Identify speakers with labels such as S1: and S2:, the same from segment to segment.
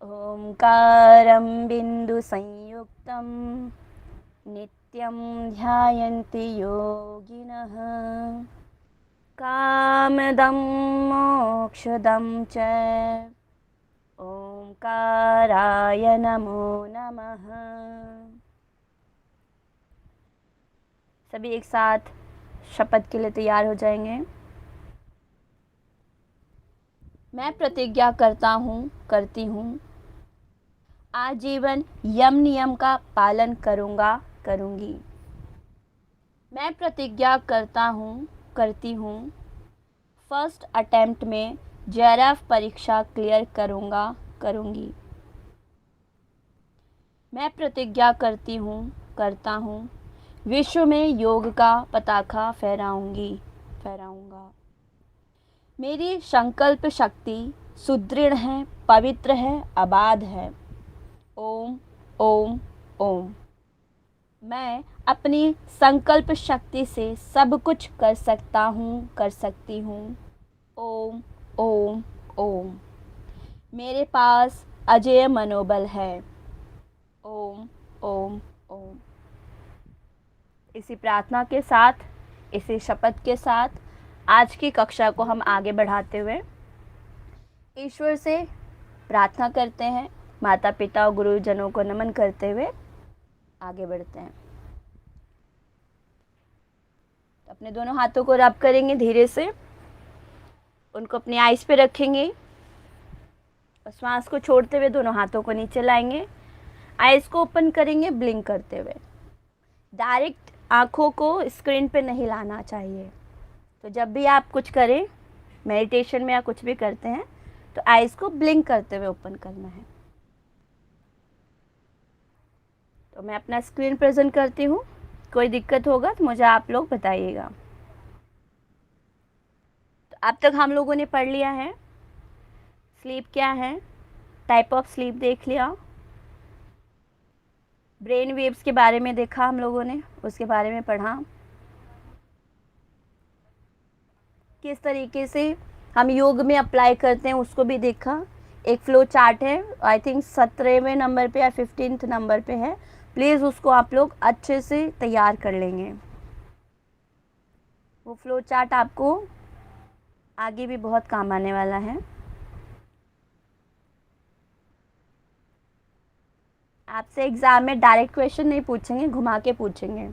S1: ओंकारं बिन्दुसंयुक्तं नित्यं ध्यायन्ति योगिनः कामदं मोक्षदं च ओंकाराय नमो नमः। सभी एक साथ शपथ के लिए तैयार हो जाएंगे। मैं प्रतिज्ञा करता हूँ, करती हूँ, आजीवन यम नियम का पालन करूँगा, करूँगी। मैं प्रतिज्ञा करता हूँ, करती हूँ, फर्स्ट अटेम्प्ट में जेआरएफ परीक्षा क्लियर करूँगा, करूँगी। मैं प्रतिज्ञा करती हूँ, करता हूँ, विश्व में योग का पताका फहराऊँगी, फहराऊँगा। मेरी संकल्प शक्ति सुदृढ़ है, पवित्र है, अबाध है। ओम ओम ओम। मैं अपनी संकल्प शक्ति से सब कुछ कर सकता हूँ, कर सकती हूँ। ओम ओम ओम। मेरे पास अजेय मनोबल है। ओम ओम ओम। इसी प्रार्थना के साथ, इसी शपथ के साथ आज की कक्षा को हम आगे बढ़ाते हुए ईश्वर से प्रार्थना करते हैं, माता पिता और गुरुजनों को नमन करते हुए आगे बढ़ते हैं। तो अपने दोनों हाथों को रब करेंगे धीरे से, उनको अपनी आइज पे रखेंगे और श्वास को छोड़ते हुए दोनों हाथों को नीचे लाएंगे। आइज को ओपन करेंगे ब्लिंक करते हुए। डायरेक्ट आँखों को स्क्रीन पे नहीं लाना चाहिए। तो जब भी आप कुछ करें, मेडिटेशन में या कुछ भी करते हैं, तो आइज को ब्लिंक करते हुए ओपन करना है। तो मैं अपना स्क्रीन प्रेजेंट करती हूँ, कोई दिक्कत होगा तो मुझे आप लोग बताइएगा। तो अब तक हम लोगों ने पढ़ लिया है स्लीप क्या है, टाइप ऑफ स्लीप देख लिया, ब्रेन वेव्स के बारे में देखा हम लोगों ने, उसके बारे में पढ़ा, किस तरीके से हम योग में अप्लाई करते हैं उसको भी देखा। एक फ्लो चार्ट है, आई थिंक 17वें नंबर पे या 15th नंबर पे है, प्लीज़ उसको आप लोग अच्छे से तैयार कर लेंगे। वो फ्लो चार्ट आपको आगे भी बहुत काम आने वाला है। आपसे एग्ज़ाम में डायरेक्ट क्वेश्चन नहीं पूछेंगे, घुमा के पूछेंगे।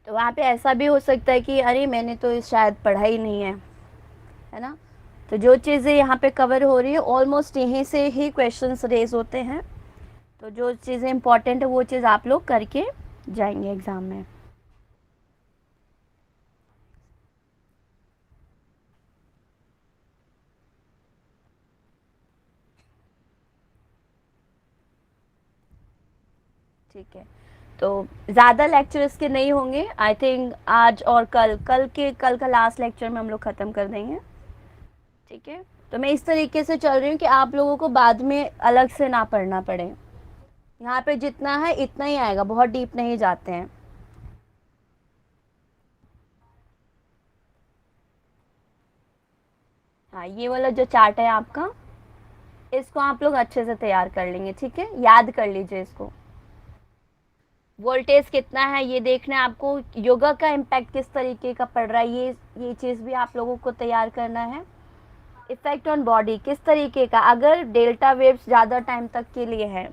S1: तो वहाँ पे ऐसा भी हो सकता है कि अरे मैंने तो शायद पढ़ा ही नहीं है ना। तो जो चीज़ें यहाँ पे कवर हो रही है ऑलमोस्ट यहीं से ही क्वेश्चंस रेज होते हैं। तो जो चीज़ें इंपॉर्टेंट है वो चीज़ आप लोग करके जाएंगे एग्ज़ाम में। ठीक है, तो ज़्यादा लेक्चर इसके नहीं होंगे, आई थिंक आज और कल का लास्ट लेक्चर में हम लोग ख़त्म कर देंगे। ठीक है, तो मैं इस तरीके से चल रही हूँ कि आप लोगों को बाद में अलग से ना पढ़ना पड़े। यहाँ पे जितना है इतना ही आएगा, बहुत डीप नहीं जाते हैं। हाँ, ये वाला जो चार्ट है आपका, इसको आप लोग अच्छे से तैयार कर लेंगे। ठीक है, याद कर लीजिए इसको। वोल्टेज कितना है ये देखना है आपको, योगा का इम्पैक्ट किस तरीके का पड़ रहा है ये चीज़ भी आप लोगों को तैयार करना है। इफेक्ट ऑन बॉडी किस तरीके का, अगर डेल्टा वेव्स ज़्यादा टाइम तक के लिए है,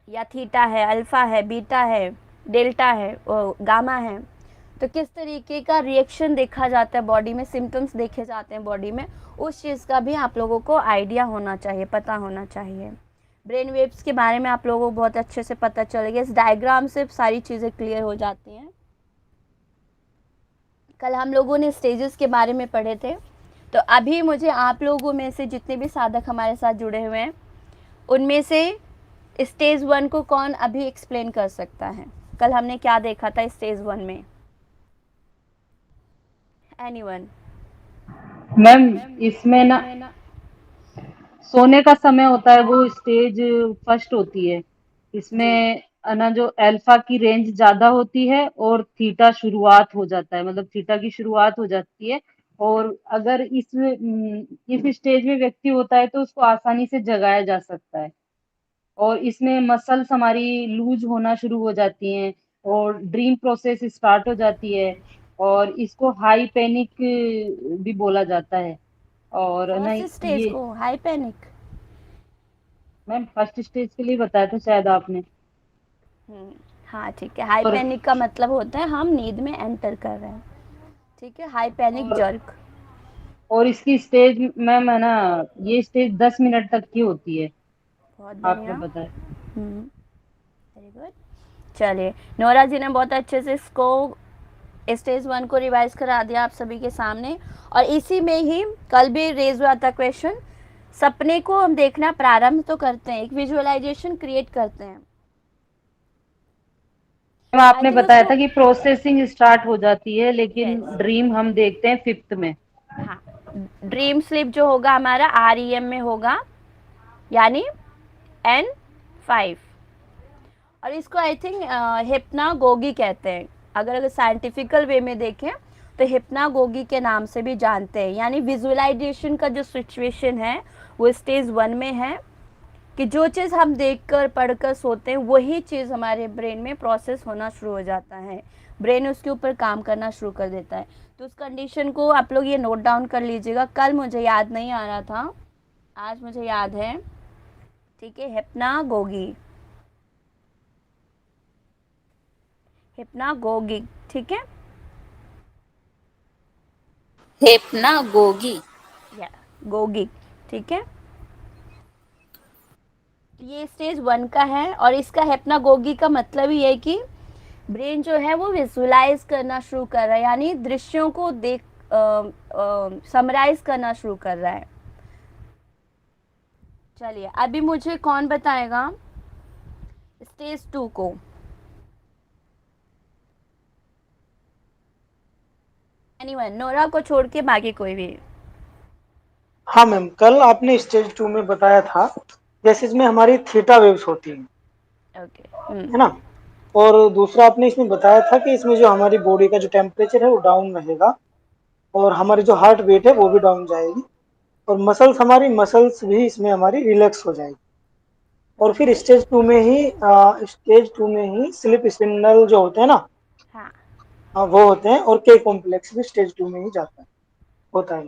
S1: या थीटा है, अल्फा है, बीटा है, डेल्टा है, गामा है, तो किस तरीके का रिएक्शन देखा जाता है बॉडी में, सिम्टम्स देखे जाते हैं बॉडी में, उस चीज़ का भी आप लोगों को आइडिया होना चाहिए, पता होना चाहिए। ब्रेन वेव्स के बारे में आप लोगों को बहुत अच्छे से पता चलेगा, इस डायग्राम से सारी चीज़ें क्लियर हो जाती हैं। कल हम लोगों ने स्टेजेस के बारे में पढ़े थे, तो अभी मुझे आप लोगों में से जितने भी साधक हमारे साथ जुड़े हुए हैं उनमें से स्टेज 1 को कौन अभी एक्सप्लेन कर सकता है, कल हमने क्या देखा था स्टेज 1 में? एनीवन?
S2: मैम इसमें ना सोने का समय होता है, वो स्टेज फर्स्ट होती है।
S1: जी,
S2: इसमें ना जो अल्फा की रेंज ज्यादा होती है और थीटा शुरुआत हो जाता है, मतलब थीटा की शुरुआत हो जाती है और अगर इस स्टेज में व्यक्ति होता है तो उसको आसानी से जगाया जा सकता है। और इसमें मसल्स हमारी लूज होना शुरू हो जाती हैं और ड्रीम प्रोसेस स्टार्ट हो जाती है। और इसको हाई पैनिक भी बोला जाता है। और
S1: कौन
S2: ना
S1: से स्टेज
S2: ये
S1: को, high panic?
S2: Ma'am first stage के लिए बताया था शायद आपने।
S1: हाँ ठीक है, हाई
S2: और
S1: पैनिक का मतलब होता है हम नींद में एंटर कर रहे हैं। ठीक है, हाई पैनिक
S2: और
S1: जर्क।
S2: और इसकी स्टेज मैम है ना, ये स्टेज 10 मिनट तक की होती है।
S1: बहुत
S2: आपने
S1: बढ़िया।
S2: बताया।
S1: Very good. चलिए, नोरा जी ने बहुत अच्छे से इसको स्टेज 1 को रिवाइज करा दिया आप सभी के सामने। और इसी में ही कल भी रेज हुआ था क्वेश्चन, सपने को हम देखना प्रारंभ तो करते हैं, एक विजुअलाइजेशन क्रिएट करते हैं।
S2: मैम
S1: आई
S2: आपने
S1: थिंक
S2: बताया
S1: उसको,
S2: था कि प्रोसेसिंग स्टार्ट हो जाती है लेकिन
S1: यस,
S2: ड्रीम हम देखते हैं फिफ्थ में।
S1: हाँ, ड्रीम स्लिप जो होगा हमारा REM में होगा, यानी N5। और इसको आई थिंक हिप्नागोगी कहते हैं, अगर साइंटिफिकल वे में देखें तो हिप्नागोगी के नाम से भी जानते हैं। यानी विजुअलाइजेशन का जो सिचुएशन है वो स्टेज 1 में है, कि जो चीज़ हम देखकर पढ़कर सोते हैं वही चीज़ हमारे ब्रेन में प्रोसेस होना शुरू हो जाता है, ब्रेन उसके ऊपर काम करना शुरू कर देता है। तो उस कंडीशन को आप लोग ये नोट डाउन कर लीजिएगा, कल मुझे याद नहीं आ रहा था, आज मुझे याद है। ठीक है, हिप्नागोगी, हिप्नागोगी, ठीक है,
S3: हिप्नागोगी।
S1: या गोगी, ठीक है। ये स्टेज 1 का है और इसका हिप्नागोगी का मतलब ही है कि ब्रेन जो है वो विजुलाइज करना शुरू कर रहा है, यानी दृश्यों को देख समराइज करना शुरू कर रहा है। चलिए, अभी मुझे कौन बताएगा स्टेज 2 को? एनीवन, नोरा को छोड़ के बाकी कोई भी।
S4: हाँ मैम, कल आपने स्टेज 2 में बताया था, जैसे इसमें हमारी थीटा वेव्स होती हैं,
S1: ओके।
S4: है ना। और दूसरा आपने इसमें बताया था कि इसमें जो हमारी बॉडी का जो टेम्परेचर है वो डाउन रहेगा और हमारी जो हार्ट बीट है वो भी डाउन जाएगी और हमारी मसल्स भी इसमें हमारी रिलैक्स हो जाएगी। और फिर स्टेज 2 में ही स्लीप सिग्नल जो होते हैं ना,
S1: हाँ,
S4: वो होते हैं और के कॉम्प्लेक्स भी स्टेज 2 में ही जाता है, होता है।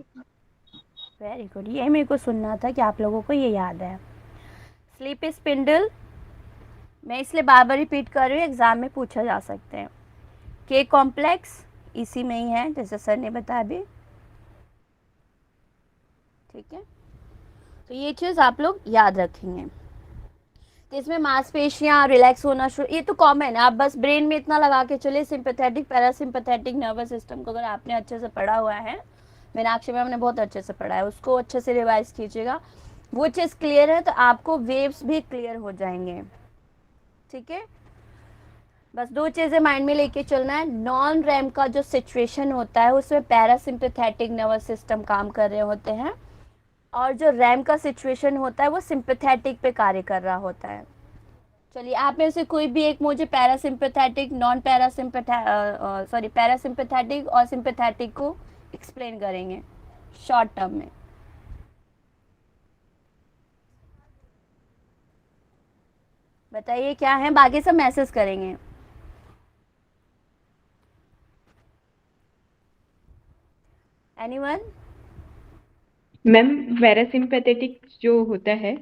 S1: वेरी गुड, ये मेरे को सुनना था कि आप लोगों को ये याद है। स्लीप स्पिंडल, मैं इसलिए बार बार रिपीट कर रही हूँ, एग्जाम में पूछा जा सकते हैं। के कॉम्प्लेक्स इसी में ही है, जैसे सर ने बताया भी। ठीक है, तो ये चीज़ आप लोग याद रखेंगे। तो इसमें मांसपेशियाँ रिलैक्स होना शुरू, ये तो कॉमन है, आप बस ब्रेन में इतना लगा के चलिए, सिंपैथेटिक पैरासिम्पैथेटिक नर्वस सिस्टम को अगर आपने अच्छे से पढ़ा हुआ है, मीनाक्षी मैम ने बहुत अच्छे से पढ़ा है, उसको अच्छे से रिवाइज कीजिएगा। वो चीज़ क्लियर है तो आपको वेव्स भी क्लियर हो जाएंगे। ठीक है, बस दो चीज़ें माइंड में लेके चलना है। नॉन रैम का जो सिचुएशन होता है उसमें पैरासिम्पैथेटिक नर्वस सिस्टम काम कर रहे होते हैं, और जो रैम का सिचुएशन होता है वो सिंपैथेटिक पे कार्य कर रहा होता है। चलिए, आप में से कोई भी एक मुझे parasympathetic, non parasympathetic, sorry, parasympathetic और सिंपैथेटिक को एक्सप्लेन करेंगे शॉर्ट टर्म में। बताइए क्या है, बाकी सब मैसेज करेंगे। एनीवन?
S5: मैम, पैरासिम्पेथेटिक जो होता है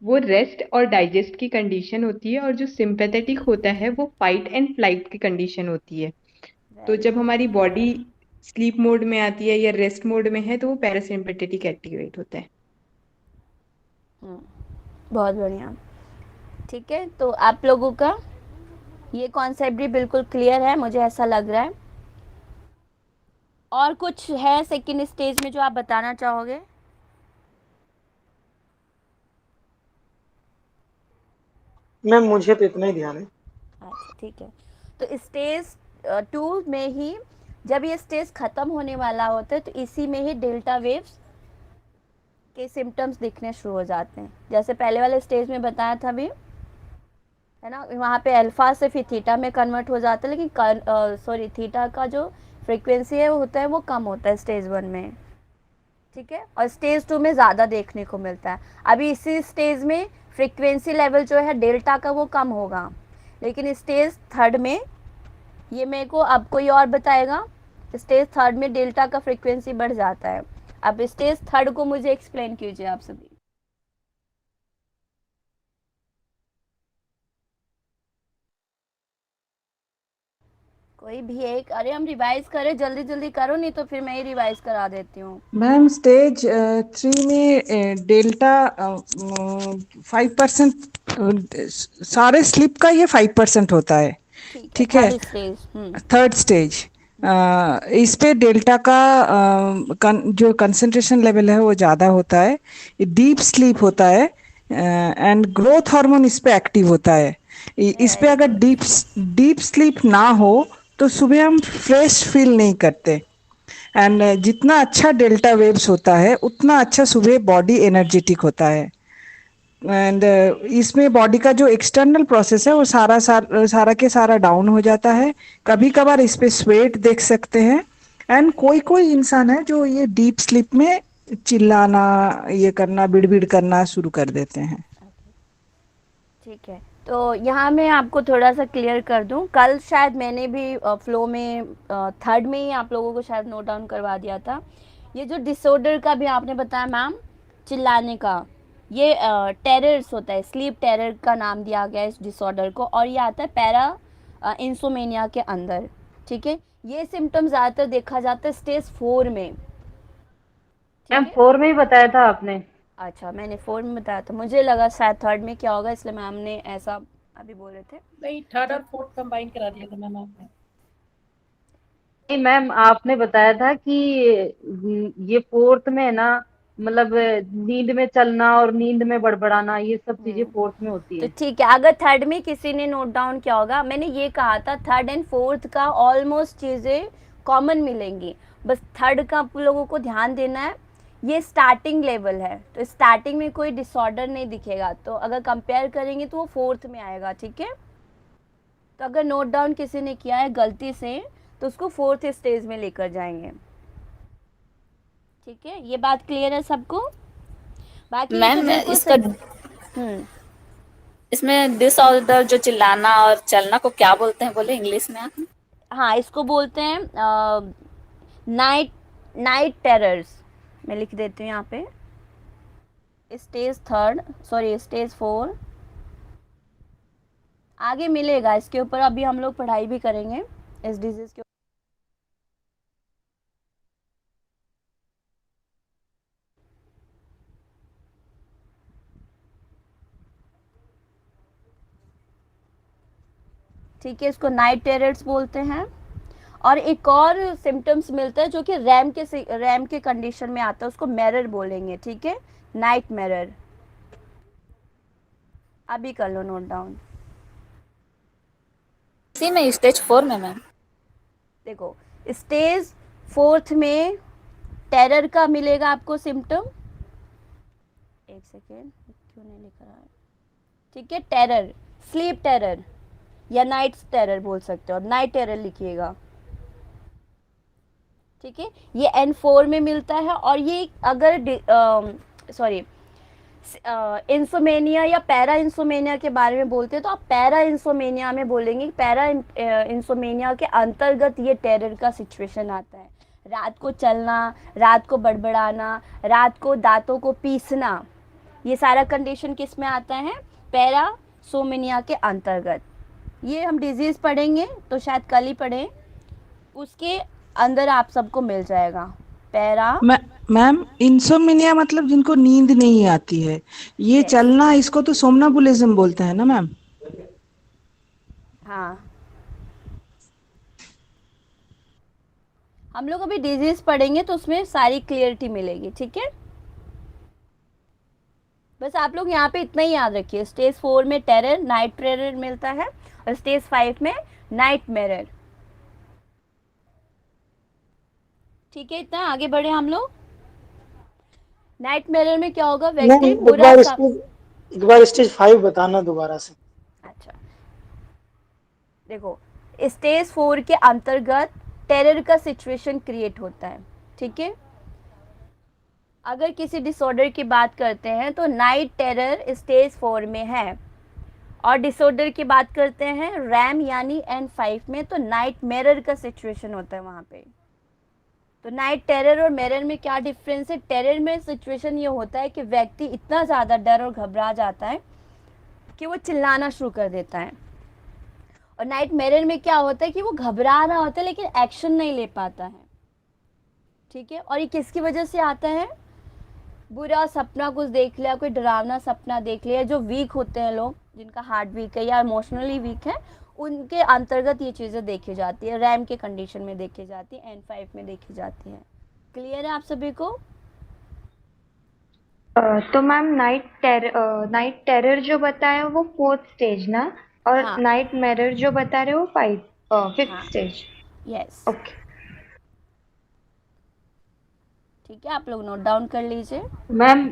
S5: वो रेस्ट और डाइजेस्ट की कंडीशन होती है, और जो सिंपैथेटिक होता है वो फाइट एंड फ्लाइट की कंडीशन होती है। तो जब हमारी बॉडी स्लीप मोड में आती है या रेस्ट मोड में है तो वो पैरासिम्पेथेटिक एक्टिवेट होता है।
S1: बहुत बढ़िया। ठीक है, तो आप लोगों का ये कॉन्सेप्ट भी बिल्कुल क्लियर है, मुझे ऐसा लग रहा है। और कुछ है सेकंड स्टेज में जो आप बताना चाहोगे?
S4: मैम मुझे तो इतना ही ध्यान है।
S1: अच्छा ठीक है, तो स्टेज 2 में ही जब ये स्टेज ख़त्म होने वाला होता है तो इसी में ही डेल्टा वेव्स के सिम्टम्स दिखने शुरू हो जाते हैं, जैसे पहले वाले स्टेज में बताया था भी, है ना। वहाँ पे अल्फा से फिर थीटा में कन्वर्ट हो जाता है, लेकिन सॉरी, थीटा का जो फ्रीक्वेंसी है होता है वो कम होता है स्टेज 1 में, ठीक है, और स्टेज 2 में ज़्यादा देखने को मिलता है। अभी इसी स्टेज में फ्रीक्वेंसी लेवल जो है डेल्टा का वो कम होगा, लेकिन स्टेज 3 में, ये मेरे को अब कोई और बताएगा, स्टेज 3 में डेल्टा का फ्रीक्वेंसी बढ़ जाता है। अब स्टेज 3 को मुझे एक्सप्लेन कीजिए आप सभी। कोई भी एक, अरे हम रिवाइज करें, जल्दी जल्दी करो, नहीं तो फिर मैं ही रिवाइज करा देती हूँ।
S6: मैम स्टेज 3 में डेल्टा 5%, सारे स्लिप का ये 5% होता है, ठीक है।
S1: Third stage.
S6: थर्ड स्टेज इस पे डेल्टा का जो कंसंट्रेशन लेवल है वो ज़्यादा होता है, डीप स्लीप होता है, एंड ग्रोथ हार्मोन इस पे एक्टिव होता है। इस पे अगर डीप स्लीप ना हो तो सुबह हम फ्रेश फील नहीं करते, एंड जितना अच्छा डेल्टा वेव्स होता है उतना अच्छा सुबह बॉडी एनर्जेटिक होता है। एंड इसमें बॉडी का जो एक्सटर्नल प्रोसेस है वो सारा के सारा डाउन हो जाता है। कभी कभार इस पे स्वेट देख सकते हैं, एंड कोई कोई इंसान है जो ये डीप स्लीप में चिल्लाना, ये करना, बिड़बिड़ करना शुरू कर देते हैं।
S1: ठीक है, तो यहाँ मैं आपको थोड़ा सा क्लियर कर दूँ, कल शायद मैंने भी फ्लो में 3rd में ही आप लोगों को शायद नोट डाउन करवा दिया था। ये जो डिसऑर्डर का भी आपने बताया मैम, चिल्लाने का, ये टेरर्स होता है, स्लीप टेरर का नाम दिया गया है इस डिसऑर्डर को, और ये आता है पैरा इंसोमेनिया के अंदर, ठीक है। ये सिम्टम ज़्यादातर देखा जाता है स्टेज 4 में, ठीक
S2: मैम
S1: है।
S2: 4 में ही बताया था आपने।
S1: अच्छा, मैंने 4 में बताया था, मुझे लगा शायद 3rd में क्या होगा, इसलिए मैम ने ऐसा अभी बोले थे।
S7: नहीं, 3rd और 4th कंबाइन करा दिया था मैम आपने।
S2: नहीं मैम, आपने बताया था कि ये 4th में है ना, मतलब नींद में चलना और नींद में बड़बड़ाना, ये सब चीजें 4th में होती
S1: तो
S2: है।
S1: ठीक है, अगर 3rd में किसी ने नोट डाउन किया होगा, मैंने ये कहा था 3rd एंड 4th का ऑलमोस्ट चीज़ें कॉमन मिलेंगी, बस 3rd का आप लोगों को ध्यान देना है। ये स्टार्टिंग लेवल है, तो स्टार्टिंग में कोई डिसऑर्डर नहीं दिखेगा, तो अगर कंपेयर करेंगे तो वो 4th में आएगा, ठीक है। तो अगर नोट डाउन किसी ने किया है गलती से तो उसको 4th स्टेज में लेकर जाएंगे, ठीक है। ये बात क्लियर है सबको? बाकी
S3: मैम
S1: तो बिल्कुल
S3: इसका
S1: हम्म
S3: इसमें डिसऑर्डर जो चिल्लाना और चलना को क्या बोलते हैं, बोले इंग्लिश में आप?
S1: हाँ, इसको बोलते हैं नाइट नाइट टेरर्स। मैं लिख देती हूँ यहाँ पे, स्टेज 3, सॉरी स्टेज 4, आगे मिलेगा इसके ऊपर, अभी हम लोग पढ़ाई भी करेंगे इस डिजीज के। ठीक है, इसको नाइट टेरर्स बोलते हैं। और एक और सिम्टम्स मिलता है जो कि रैम के कंडीशन में आता है, उसको मिरर बोलेंगे, ठीक है, नाइट मिरर। अभी कर लो नोट डाउन।
S3: इसी में स्टेज 4 में मैम?
S1: देखो, स्टेज 4th में टेरर का मिलेगा आपको सिम्टम, एक सेकेंड क्यों नहीं लिख रहा है, ठीक है, टेरर, स्लीप टेरर या नाइट टेरर बोल सकते हो, नाइट टेरर लिखिएगा, ठीक है। ये N4 में मिलता है, और ये अगर सॉरी इंसोमेनिया या पैरा इंसोमेनिया के बारे में बोलते हैं तो आप पैरा इंसोमेनिया में बोलेंगे। पैरा इंसोमेनिया के अंतर्गत ये टेरर का सिचुएशन आता है, रात को चलना, रात को बड़बड़ाना, रात को दांतों को पीसना, ये सारा कंडीशन किस में आता है, पैरा सोमेनिया के अंतर्गत। ये हम डिजीज़ पढ़ेंगे तो शायद कल ही पढ़ें, उसके अंदर आप सबको मिल जाएगा पैरा।
S6: मैम इंसोमिनिया मतलब जिनको नींद नहीं आती है, ये चलना, इसको तो सोमनाबुलिज्म बोलते हैं ना मैम?
S1: हाँ, हम लोग अभी डिजीज पढ़ेंगे तो उसमें सारी क्लियरिटी मिलेगी, ठीक है। बस आप लोग यहाँ पे इतना ही याद रखिए, स्टेज 4 में टेरर, नाइट टेरर मिलता है, और स्टेज 5 में नाइट मिरर, ठीक है। इतना आगे बढ़े हम लोग। नाइट मिरर में क्या होगा, व्यक्ति
S4: एक
S1: पूरा
S4: बार स्टेज 5 बताना दोबारा से।
S1: अच्छा, देखो, स्टेज 4 के अंतर्गत टेरर का सिचुएशन क्रिएट होता है, ठीक है। अगर किसी डिसऑर्डर की बात करते हैं तो नाइट टेरर स्टेज 4 में है, और डिसऑर्डर की बात करते हैं रैम यानी N5 में, तो नाइट मिरर का सिचुएशन होता है वहाँ पे। तो नाइट टेरर और मिरर में क्या डिफरेंस है? टेरर में सिचुएशन ये होता है कि व्यक्ति इतना ज़्यादा डर और घबरा जाता है कि वो चिल्लाना शुरू कर देता है, और नाइट मिरर में क्या होता है कि वो घबरा रहा होता है लेकिन एक्शन नहीं ले पाता है, ठीक है। और ये किसकी वजह से आता है? बुरा सपना कुछ देख लिया, कोई डरावना सपना देख लिया। जो वीक होते हैं लोग, जिनका हार्ट वीक है या इमोशनली वीक है, उनके अंतर्गत ये चीज़ें देखी जाती है, रैम के कंडीशन में देखी जाती है, N5 में देखी जाती है। क्लियर है आप सभी को?
S8: तो मैम नाइट टेरर जो बताया वो 4th स्टेज ना, और
S1: हाँ।
S8: नाइट मिरर जो बता रहे हो 5th
S1: हाँ।
S8: स्टेज।
S1: Yes,
S8: okay.
S1: ठीक है, आप लोग नोट डाउन कर लीजिए।
S2: मैम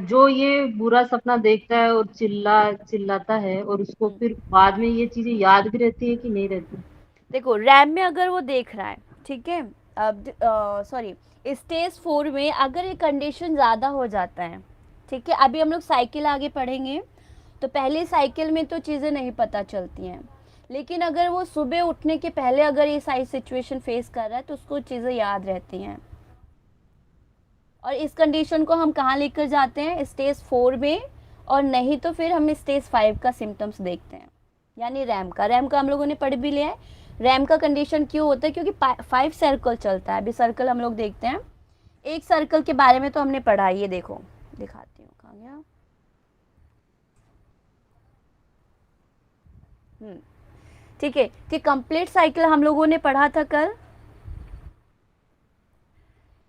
S2: जो ये बुरा सपना देखता है और चिल्लाता है, और उसको फिर बाद में ये चीजें याद भी रहती है कि नहीं रहती?
S1: देखो, रैम में अगर वो देख रहा है, ठीक है, अब सॉरी, स्टेज 4 में अगर ये कंडीशन ज़्यादा हो जाता है, ठीक है, अभी हम लोग साइकिल आगे पढ़ेंगे, तो पहले साइकिल में तो चीज़ें नहीं पता चलती हैं, लेकिन अगर वो सुबह उठने के पहले अगर ये सारी सिचुएशन फेस कर रहा है तो उसको चीज़ें याद रहती हैं। और इस कंडीशन को हम कहाँ लेकर जाते हैं? स्टेज 4 में, और नहीं तो फिर हम स्टेज 5 का सिम्टम्स देखते हैं, यानी रैम का हम लोगों ने पढ़ भी लिया है। रैम का कंडीशन क्यों होता है? क्योंकि 5 सर्कल चलता है। अभी सर्कल हम लोग देखते हैं। एक सर्कल के बारे में तो हमने पढ़ा, ये देखो दिखाती हूँ, कहाँ गया? ठीक है, कि कंप्लीट साइकिल हम लोगों ने पढ़ा था कल।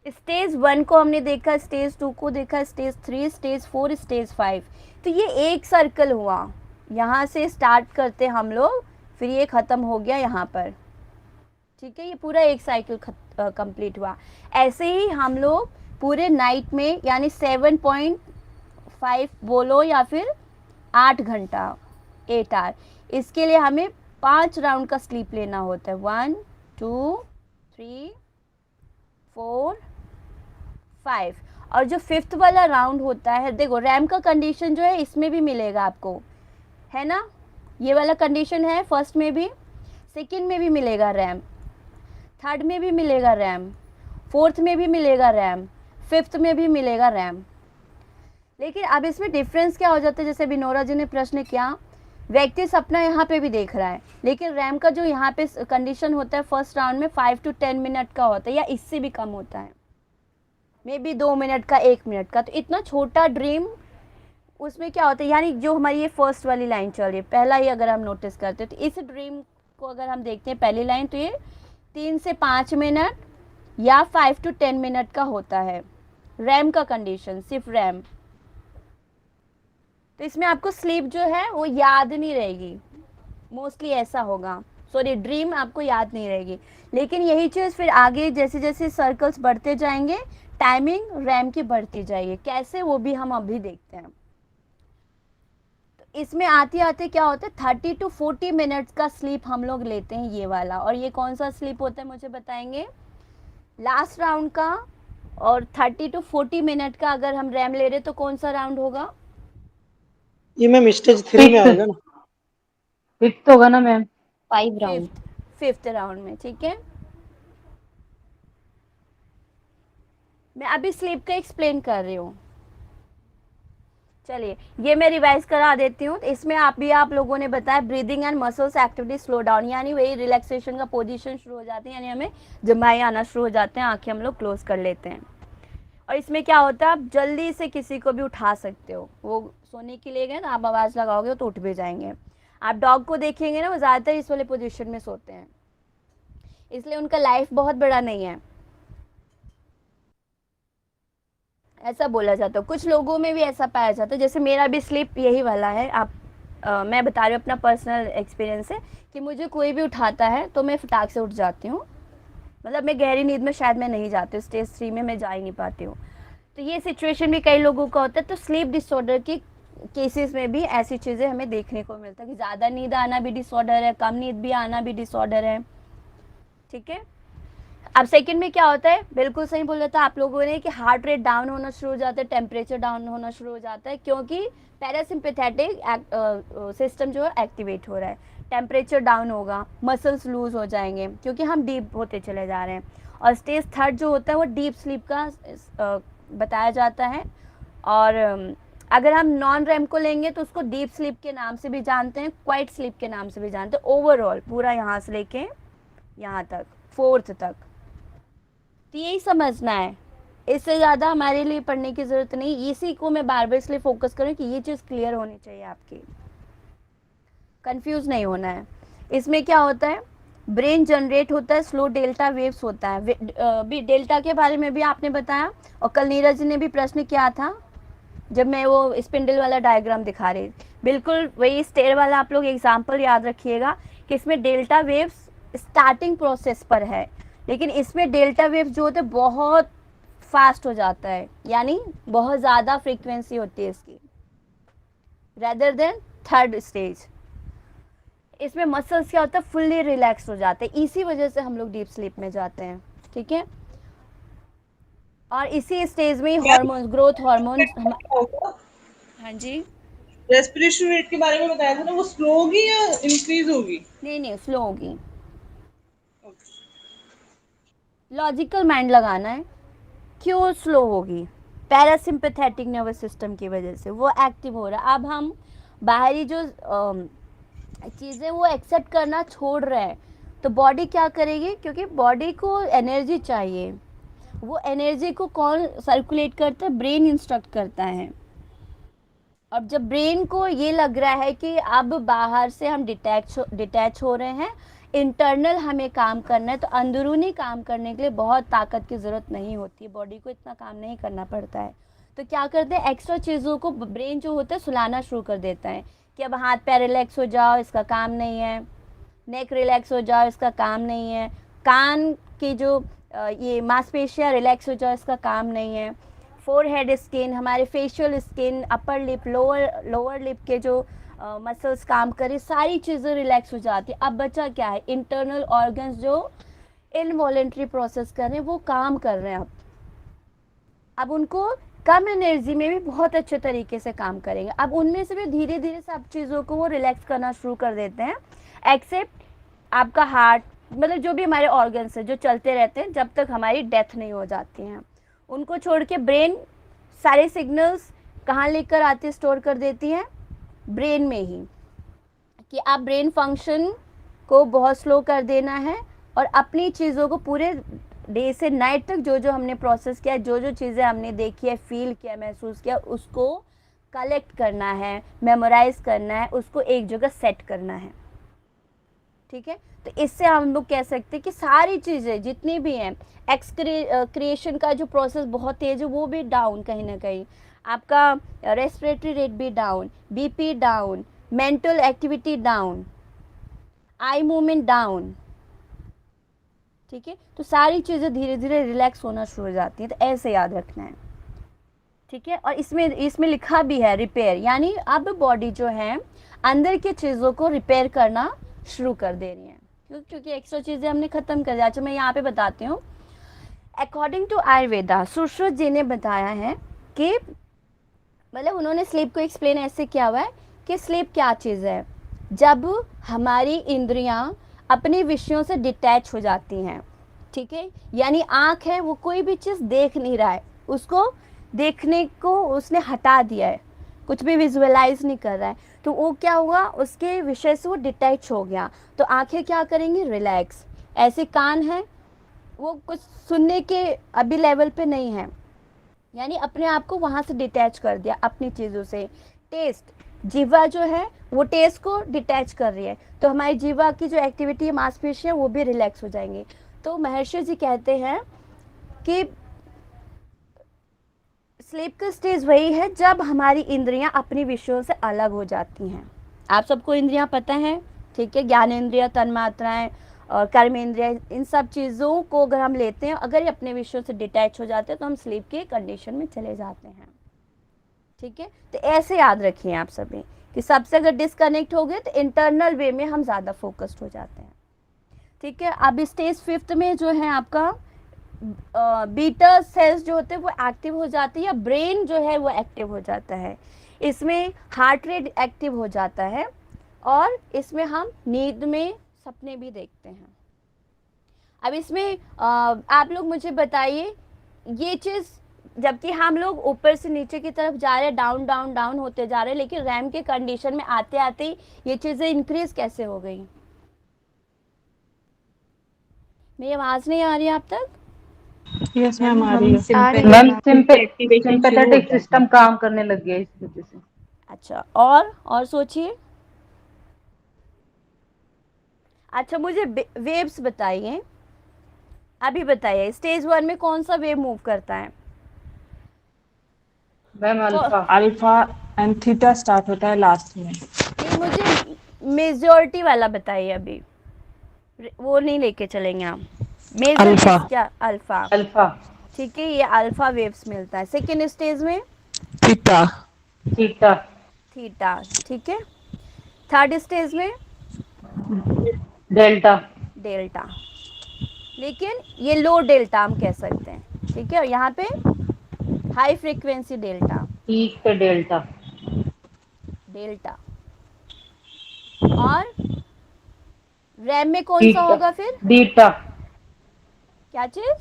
S1: स्टेज 1 को हमने देखा, स्टेज 2 को देखा, स्टेज 3, स्टेज 4, स्टेज 5। तो ये एक सर्कल हुआ, यहाँ से स्टार्ट करते हम लोग, फिर ये ख़त्म हो गया यहाँ पर, ठीक है। ये पूरा एक साइकिल कंप्लीट हुआ। ऐसे ही हम लोग पूरे नाइट में, यानी 7.5 बोलो या फिर 8 घंटा, 8 आवर, इसके लिए हमें 5 राउंड का स्लीप लेना होता है। 1 2 3 4 5। और जो 5th वाला राउंड होता है, देखो रैम का कंडीशन जो है इसमें भी मिलेगा आपको, है ना? ये वाला कंडीशन है, फर्स्ट में भी, सेकंड में भी मिलेगा रैम, थर्ड में भी मिलेगा रैम, फोर्थ में भी मिलेगा रैम, 5th में भी मिलेगा रैम। लेकिन अब इसमें डिफरेंस क्या हो जाता है? जैसे बिनोरा जी ने प्रश्न किया, व्यक्ति सपना यहाँ पे भी देख रहा है, लेकिन रैम का जो यहाँ पे कंडीशन होता है फर्स्ट राउंड में 5 to 10 मिनट का होता है, या इससे भी कम होता है, मे बी 2 मिनट का, 1 मिनट का। तो इतना छोटा ड्रीम, उसमें क्या होता है, यानी जो हमारी ये फर्स्ट वाली लाइन चल रही है, पहला ही अगर हम नोटिस करते हैं, तो इस ड्रीम को अगर हम देखते हैं पहली लाइन, तो ये 3 से 5 मिनट या 5 to 10 मिनट का होता है, रैम का कंडीशन, सिर्फ रैम। तो इसमें आपको स्लीप जो है वो याद नहीं रहेगी, मोस्टली ऐसा होगा, सॉरी ड्रीम आपको याद नहीं रहेगी। लेकिन यही चीज़ फिर आगे जैसे जैसे सर्कल्स बढ़ते जाएंगे, टाइमिंग रैम की बढ़ती जाएगी। कैसे, वो भी हम अभी देखते हैं। तो इसमें आते आते क्या होता है, 30 to 40 मिनट्स का स्लीप हम लोग लेते हैं, ये वाला। और ये कौन सा स्लीप होता है मुझे बताएंगे? लास्ट राउंड का। और 30 to 40 मिनट का अगर हम रैम ले रहे तो कौन सा राउंड होगा?
S4: ये मैम स्टेज 3 में आएगा ना?
S2: 5th होगा ना मैम?
S8: 5 राउंड।
S1: 5th राउंड में, ठीक है। मैं अभी स्लीप का एक्सप्लेन कर रही हूँ। चलिए, ये मैं रिवाइज करा देती हूँ। इसमें आप लोगों ने बताया breathing and muscles activity slow down, यानी वही रिलैक्सेशन का पोजीशन शुरू हो जाती है, यानी हमें जमाए आना शुरू हो जाते हैं, आंखें हम लोग क्लोज कर लेते हैं। और इसमें क्या होता है, आप जल्दी से किसी को भी उठा सकते हो। वो सोने के लिए गए तो आप आवाज़ लगाओगे तो उठ भी जाएंगे। आप डॉग को देखेंगे ना, वो ज़्यादातर इस वाले पोजीशन में सोते हैं, इसलिए उनका लाइफ बहुत बड़ा नहीं है, ऐसा बोला जाता है। कुछ लोगों में भी ऐसा पाया जाता है, जैसे मेरा भी स्लीप यही वाला है। मैं बता रही हूँ अपना पर्सनल एक्सपीरियंस है कि मुझे कोई भी उठाता है तो मैं फटाक से उठ जाती हूँ, मतलब मैं गहरी नींद में शायद मैं नहीं जाती हूँ, स्टेज 3 में मैं जा ही नहीं पाती हूँ। तो ये सिचुएशन भी कई लोगों का होता है। तो स्लीप डिसऑर्डर की केसेस में भी ऐसी चीज़ें हमें देखने को मिलता है कि ज़्यादा नींद आना भी डिसऑर्डर है, कम नींद भी आना भी डिसऑर्डर है, ठीक है। अब सेकंड में क्या होता है, बिल्कुल सही बोला था आप लोगों ने कि हार्ट रेट डाउन होना शुरू हो जाता है, टेम्परेचर डाउन होना शुरू हो जाता है, क्योंकि पैरासिम्पैथेटिक सिस्टम जो है एक्टिवेट हो रहा है। टेम्परेचर डाउन होगा, मसल्स लूज हो जाएंगे क्योंकि हम डीप होते चले जा रहे हैं। और स्टेज थर्ड जो होता है वो डीप स्लीप का बताया जाता है। और अगर हम नॉन रैम को लेंगे तो उसको डीप स्लीप के नाम से भी जानते हैं, क्वाइट स्लीप के नाम से भी जानते हैं। ओवरऑल पूरा यहाँ से लेके यहाँ तक, फोर्थ तक, तो यही समझना है, इससे ज़्यादा हमारे लिए पढ़ने की ज़रूरत नहीं। इसी को मैं बार बार इसलिए फोकस करूँ कि ये चीज़ क्लियर होनी चाहिए, आपकी कंफ्यूज नहीं होना है। इसमें क्या होता है, ब्रेन जनरेट होता है, स्लो डेल्टा वेव्स होता है। भी डेल्टा के बारे में भी आपने बताया, और कल नीरज ने भी प्रश्न किया था जब मैं वो स्पिंडल वाला डायग्राम दिखा रही, बिल्कुल वही स्टेयर वाला आप लोग एग्जाम्पल याद रखिएगा कि इसमें डेल्टा वेव्स स्टार्टिंग प्रोसेस पर है, लेकिन इसमें डेल्टा वेव्स जो होते हैं बहुत फास्ट हो जाता है, यानी बहुत ज़्यादा फ्रीक्वेंसी होती है इसकी, रेदर देन थर्ड स्टेज। इसमें मसल्स क्या होता है, फुल्ली रिलैक्स हो जाते हैं, इसी वजह से हम लोग डीप स्लीप में जाते हैं, ठीक है। और इसी स्टेज में हार्मोन्स, ग्रोथ हार्मोन्स हाँ जी,
S9: रेस्पिरेशन रेट के बारे में बताया था ना, वो स्लो होगी या इंक्रीज होगी?
S1: नहीं स्लो होगी। लॉजिकल माइंड लगाना है, क्यों स्लो होगी, पैरासिम्पैथेटिक नर्वस सिस्टम की वजह से वो एक्टिव हो रहा है। अब हम बाहरी जो चीज़ें वो एक्सेप्ट करना छोड़ रहे हैं, तो बॉडी क्या करेगी, क्योंकि बॉडी को एनर्जी चाहिए, वो एनर्जी को कौन सर्कुलेट करता है, ब्रेन इंस्ट्रक्ट करता है। अब जब ब्रेन को ये लग रहा है कि अब बाहर से हम डिटैच हो रहे हैं, इंटरनल हमें काम करना है, तो अंदरूनी काम करने के लिए बहुत ताकत की ज़रूरत नहीं होती है, बॉडी को इतना काम नहीं करना पड़ता है। तो क्या करते हैं, एक्स्ट्रा चीज़ों को ब्रेन जो होता है सुलाना शुरू कर देता है कि अब हाथ पैर रिलैक्स हो जाओ, इसका काम नहीं है, नेक रिलैक्स हो जाओ, इसका काम नहीं है, कान की जो ये मांसपेशियाँ रिलैक्स हो जाओ, इसका काम नहीं है, फोरहेड स्किन, हमारे facial skin, upper lip, lower lip के जो मसल्स काम करें, सारी चीज़ें रिलैक्स हो जाती है। अब बचा क्या है, इंटरनल ऑर्गन्स जो इनवॉलेंट्री प्रोसेस कर रहे हैं वो काम कर रहे हैं। अब उनको कम एनर्जी में भी बहुत अच्छे तरीके से काम करेंगे। अब उनमें से भी धीरे धीरे सब चीज़ों को वो रिलैक्स करना शुरू कर देते हैं, एक्सेप्ट आपका हार्ट, मतलब जो भी हमारे ऑर्गन्स हैं जो चलते रहते हैं जब तक हमारी डेथ नहीं हो जाती हैं। उनको छोड़ के ब्रेन सारे सिग्नल्स कहाँ लेकर आती है, स्टोर कर देती है ब्रेन में ही, कि आप ब्रेन फंक्शन को बहुत स्लो कर देना है और अपनी चीज़ों को पूरे डे से नाइट तक जो जो हमने प्रोसेस किया, जो जो चीज़ें हमने देखी है, फील किया, महसूस किया, उसको कलेक्ट करना है, मेमोराइज करना है, उसको एक जगह सेट करना है, ठीक है। तो इससे हम लोग कह सकते हैं कि सारी चीज़ें जितनी भी हैं, क्रिएशन का जो प्रोसेस बहुत तेज है वो भी डाउन, कहीं ना कहीं आपका रेस्पिरेटरी रेट भी down, BP down, mental activity down, eye movement down, ठीक है। तो सारी चीज़ें धीरे धीरे रिलैक्स होना शुरू हो जाती हैं, तो ऐसे याद रखना है, ठीक है। और इसमें लिखा भी है रिपेयर, यानी अब बॉडी जो है अंदर की चीज़ों को रिपेयर करना शुरू कर दे रही है, क्योंकि एक्स्ट्रा चीज़ें हमने ख़त्म कर दिया। अच्छा, मैं यहाँ पे बताती हूँ, अकॉर्डिंग टू आयुर्वेदा, सुश्रुत जी ने बताया है कि मतलब उन्होंने स्लीप को एक्सप्लेन ऐसे किया हुआ है कि स्लीप क्या चीज़ है, जब हमारी इंद्रियां अपने विषयों से डिटैच हो जाती हैं, ठीक है। यानी आँख है, वो कोई भी चीज़ देख नहीं रहा है, उसको देखने को उसने हटा दिया है, कुछ भी विजुअलाइज नहीं कर रहा है, तो वो क्या हुआ, उसके विषय से वो डिटैच हो गया। तो आंखें क्या करेंगी, रिलैक्स। ऐसे कान हैं, वो कुछ सुनने के अभी लेवल पे नहीं है, यानी अपने आप को वहाँ से डिटैच कर दिया अपनी चीज़ों से। टेस्ट, जीवा जो है वो टेस्ट को डिटैच कर रही है, तो हमारी जीवा की जो एक्टिविटी है, मांसपेशियाँ, वो भी रिलैक्स हो जाएंगी। तो महर्षि जी कहते हैं कि स्लीप का स्टेज वही है जब हमारी इंद्रियां अपनी विषयों से अलग हो जाती हैं। आप सबको इंद्रियां पता है, ठीक है, ज्ञानेंद्रिय, तन्मात्राएं और कर्मेंद्रिय, इन सब चीज़ों को अगर हम लेते हैं, अगर ये अपने विषयों से डिटैच हो जाते हैं तो हम स्लीप के कंडीशन में चले जाते हैं, ठीक है। तो ऐसे याद रखिए आप सभी कि सबसे अगर डिस्कनेक्ट हो गए तो इंटरनल वे में हम ज़्यादा फोकस्ड हो जाते हैं। ठीक है। अब स्टेज 5th में जो है आपका बीटा सेल्स जो होते हैं वो एक्टिव हो जाती है, या ब्रेन जो है वो एक्टिव हो जाता है। इसमें हार्ट रेट एक्टिव हो जाता है और इसमें हम नींद में सपने भी देखते हैं। अब इसमें आप लोग मुझे बताइए, ये चीज़ जबकि हम लोग ऊपर से नीचे की तरफ जा रहे हैं, डाउन डाउन डाउन होते जा रहे हैं, लेकिन रैम के कंडीशन में आते आते ही ये चीज़ें इंक्रीज कैसे हो गई? मेरी आवाज़ नहीं आ रही है आप तक?
S6: यस मैम, आ रही है।
S8: आ रही है
S2: मैम
S8: मैम।
S2: सिंपैथेटिक सिस्टम काम करने लग गया इस वजह से।
S1: अच्छा, और सोचिए। अच्छा, मुझे वेव्स बताइए, अभी बताइए स्टेज 1 में कौन सा वेव मूव करता है?
S2: Ma'am alpha.
S6: Alpha and theta start होता है लास्ट में।
S1: नहीं, मुझे मेजॉरिटी वाला बताइए अभी, वो नहीं लेके चलेंगे हम।
S6: अल्फा।
S1: क्या? अल्फा।
S2: अल्फा।
S1: ठीक है, ये अल्फा वेव्स मिलता है। सेकेंड स्टेज में
S6: थीटा।
S2: थीटा।
S1: थीटा, ठीक है। थर्ड स्टेज में
S2: डेल्टा।
S1: डेल्टा, लेकिन ये लो डेल्टा हम कह सकते हैं, ठीक है। और यहाँ पे हाई फ्रीक्वेंसी डेल्टा।
S2: पीक पे डेल्टा।
S1: डेल्टा। और रैम में कौन सा होगा फिर?
S2: बीटा।
S1: क्या चीज?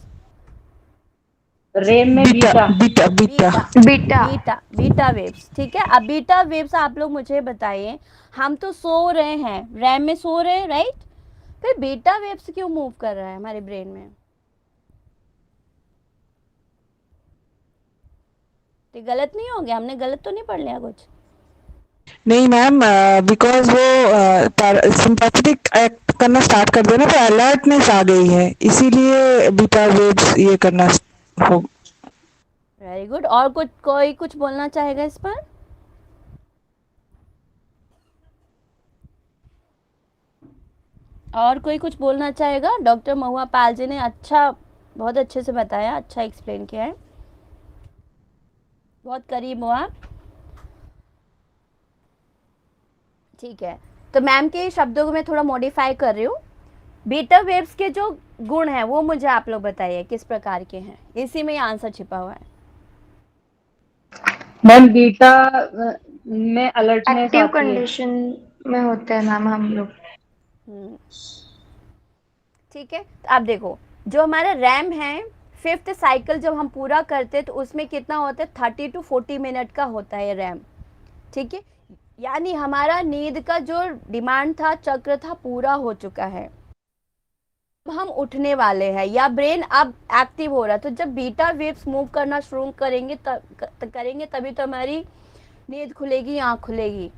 S2: रैम में beta.
S6: Beta beta
S8: beta.
S1: Beta beta waves, ठीक है। अब बीटा वेव्स आप लोग मुझे बताइए, हम तो सो रहे हैं, रैम में सो रहे हैं, राइट? फिर बीटा वेव्स क्यों मूव कर रहा है हमारे ब्रेन में? तो गलत नहीं हो गया? हमने गलत तो नहीं पढ़ लिया कुछ?
S6: नहीं मैम, बिकॉज वो सिंपैथेटिक एक्ट करना स्टार्ट कर दिया ना, तो अलर्टनेस आ गई है, इसीलिए बीटा वेव्स ये करना हो।
S1: Very good. और कोई कुछ बोलना चाहेगा इस पर? और कोई कुछ बोलना चाहेगा? डॉक्टर महुआ पाल जी ने बहुत अच्छे से बताया, अच्छा एक्सप्लेन किया है, बहुत करीब हो आप। ठीक है, तो मैम के शब्दों को मैं थोड़ा मॉडिफाई कर रही हूँ। बीटा वेव्स के जो गुण हैं वो मुझे आप लोग बताइए किस प्रकार के हैं, इसी में आंसर छिपा हुआ है।
S2: मैम बीटा में अलर्टनेस
S8: एक्टिव
S2: आती है।
S8: कंडीशन में होते हैं मैम हम लोग।
S1: ठीक है, तो आप देखो, जो हमारा रैम है, 5th साइकिल जब हम पूरा करते हैं तो उसमें कितना होता है? 30 to 40 मिनट का होता है रैम, ठीक है। यानी हमारा नींद का जो डिमांड था, चक्र था, पूरा हो चुका है। अब हम उठने वाले हैं, या ब्रेन अब एक्टिव हो रहा है। तो जब बीटा वेव्स मूव करना शुरू करेंगे तभी तो हमारी नींद खुलेगी, आँख खुलेगी।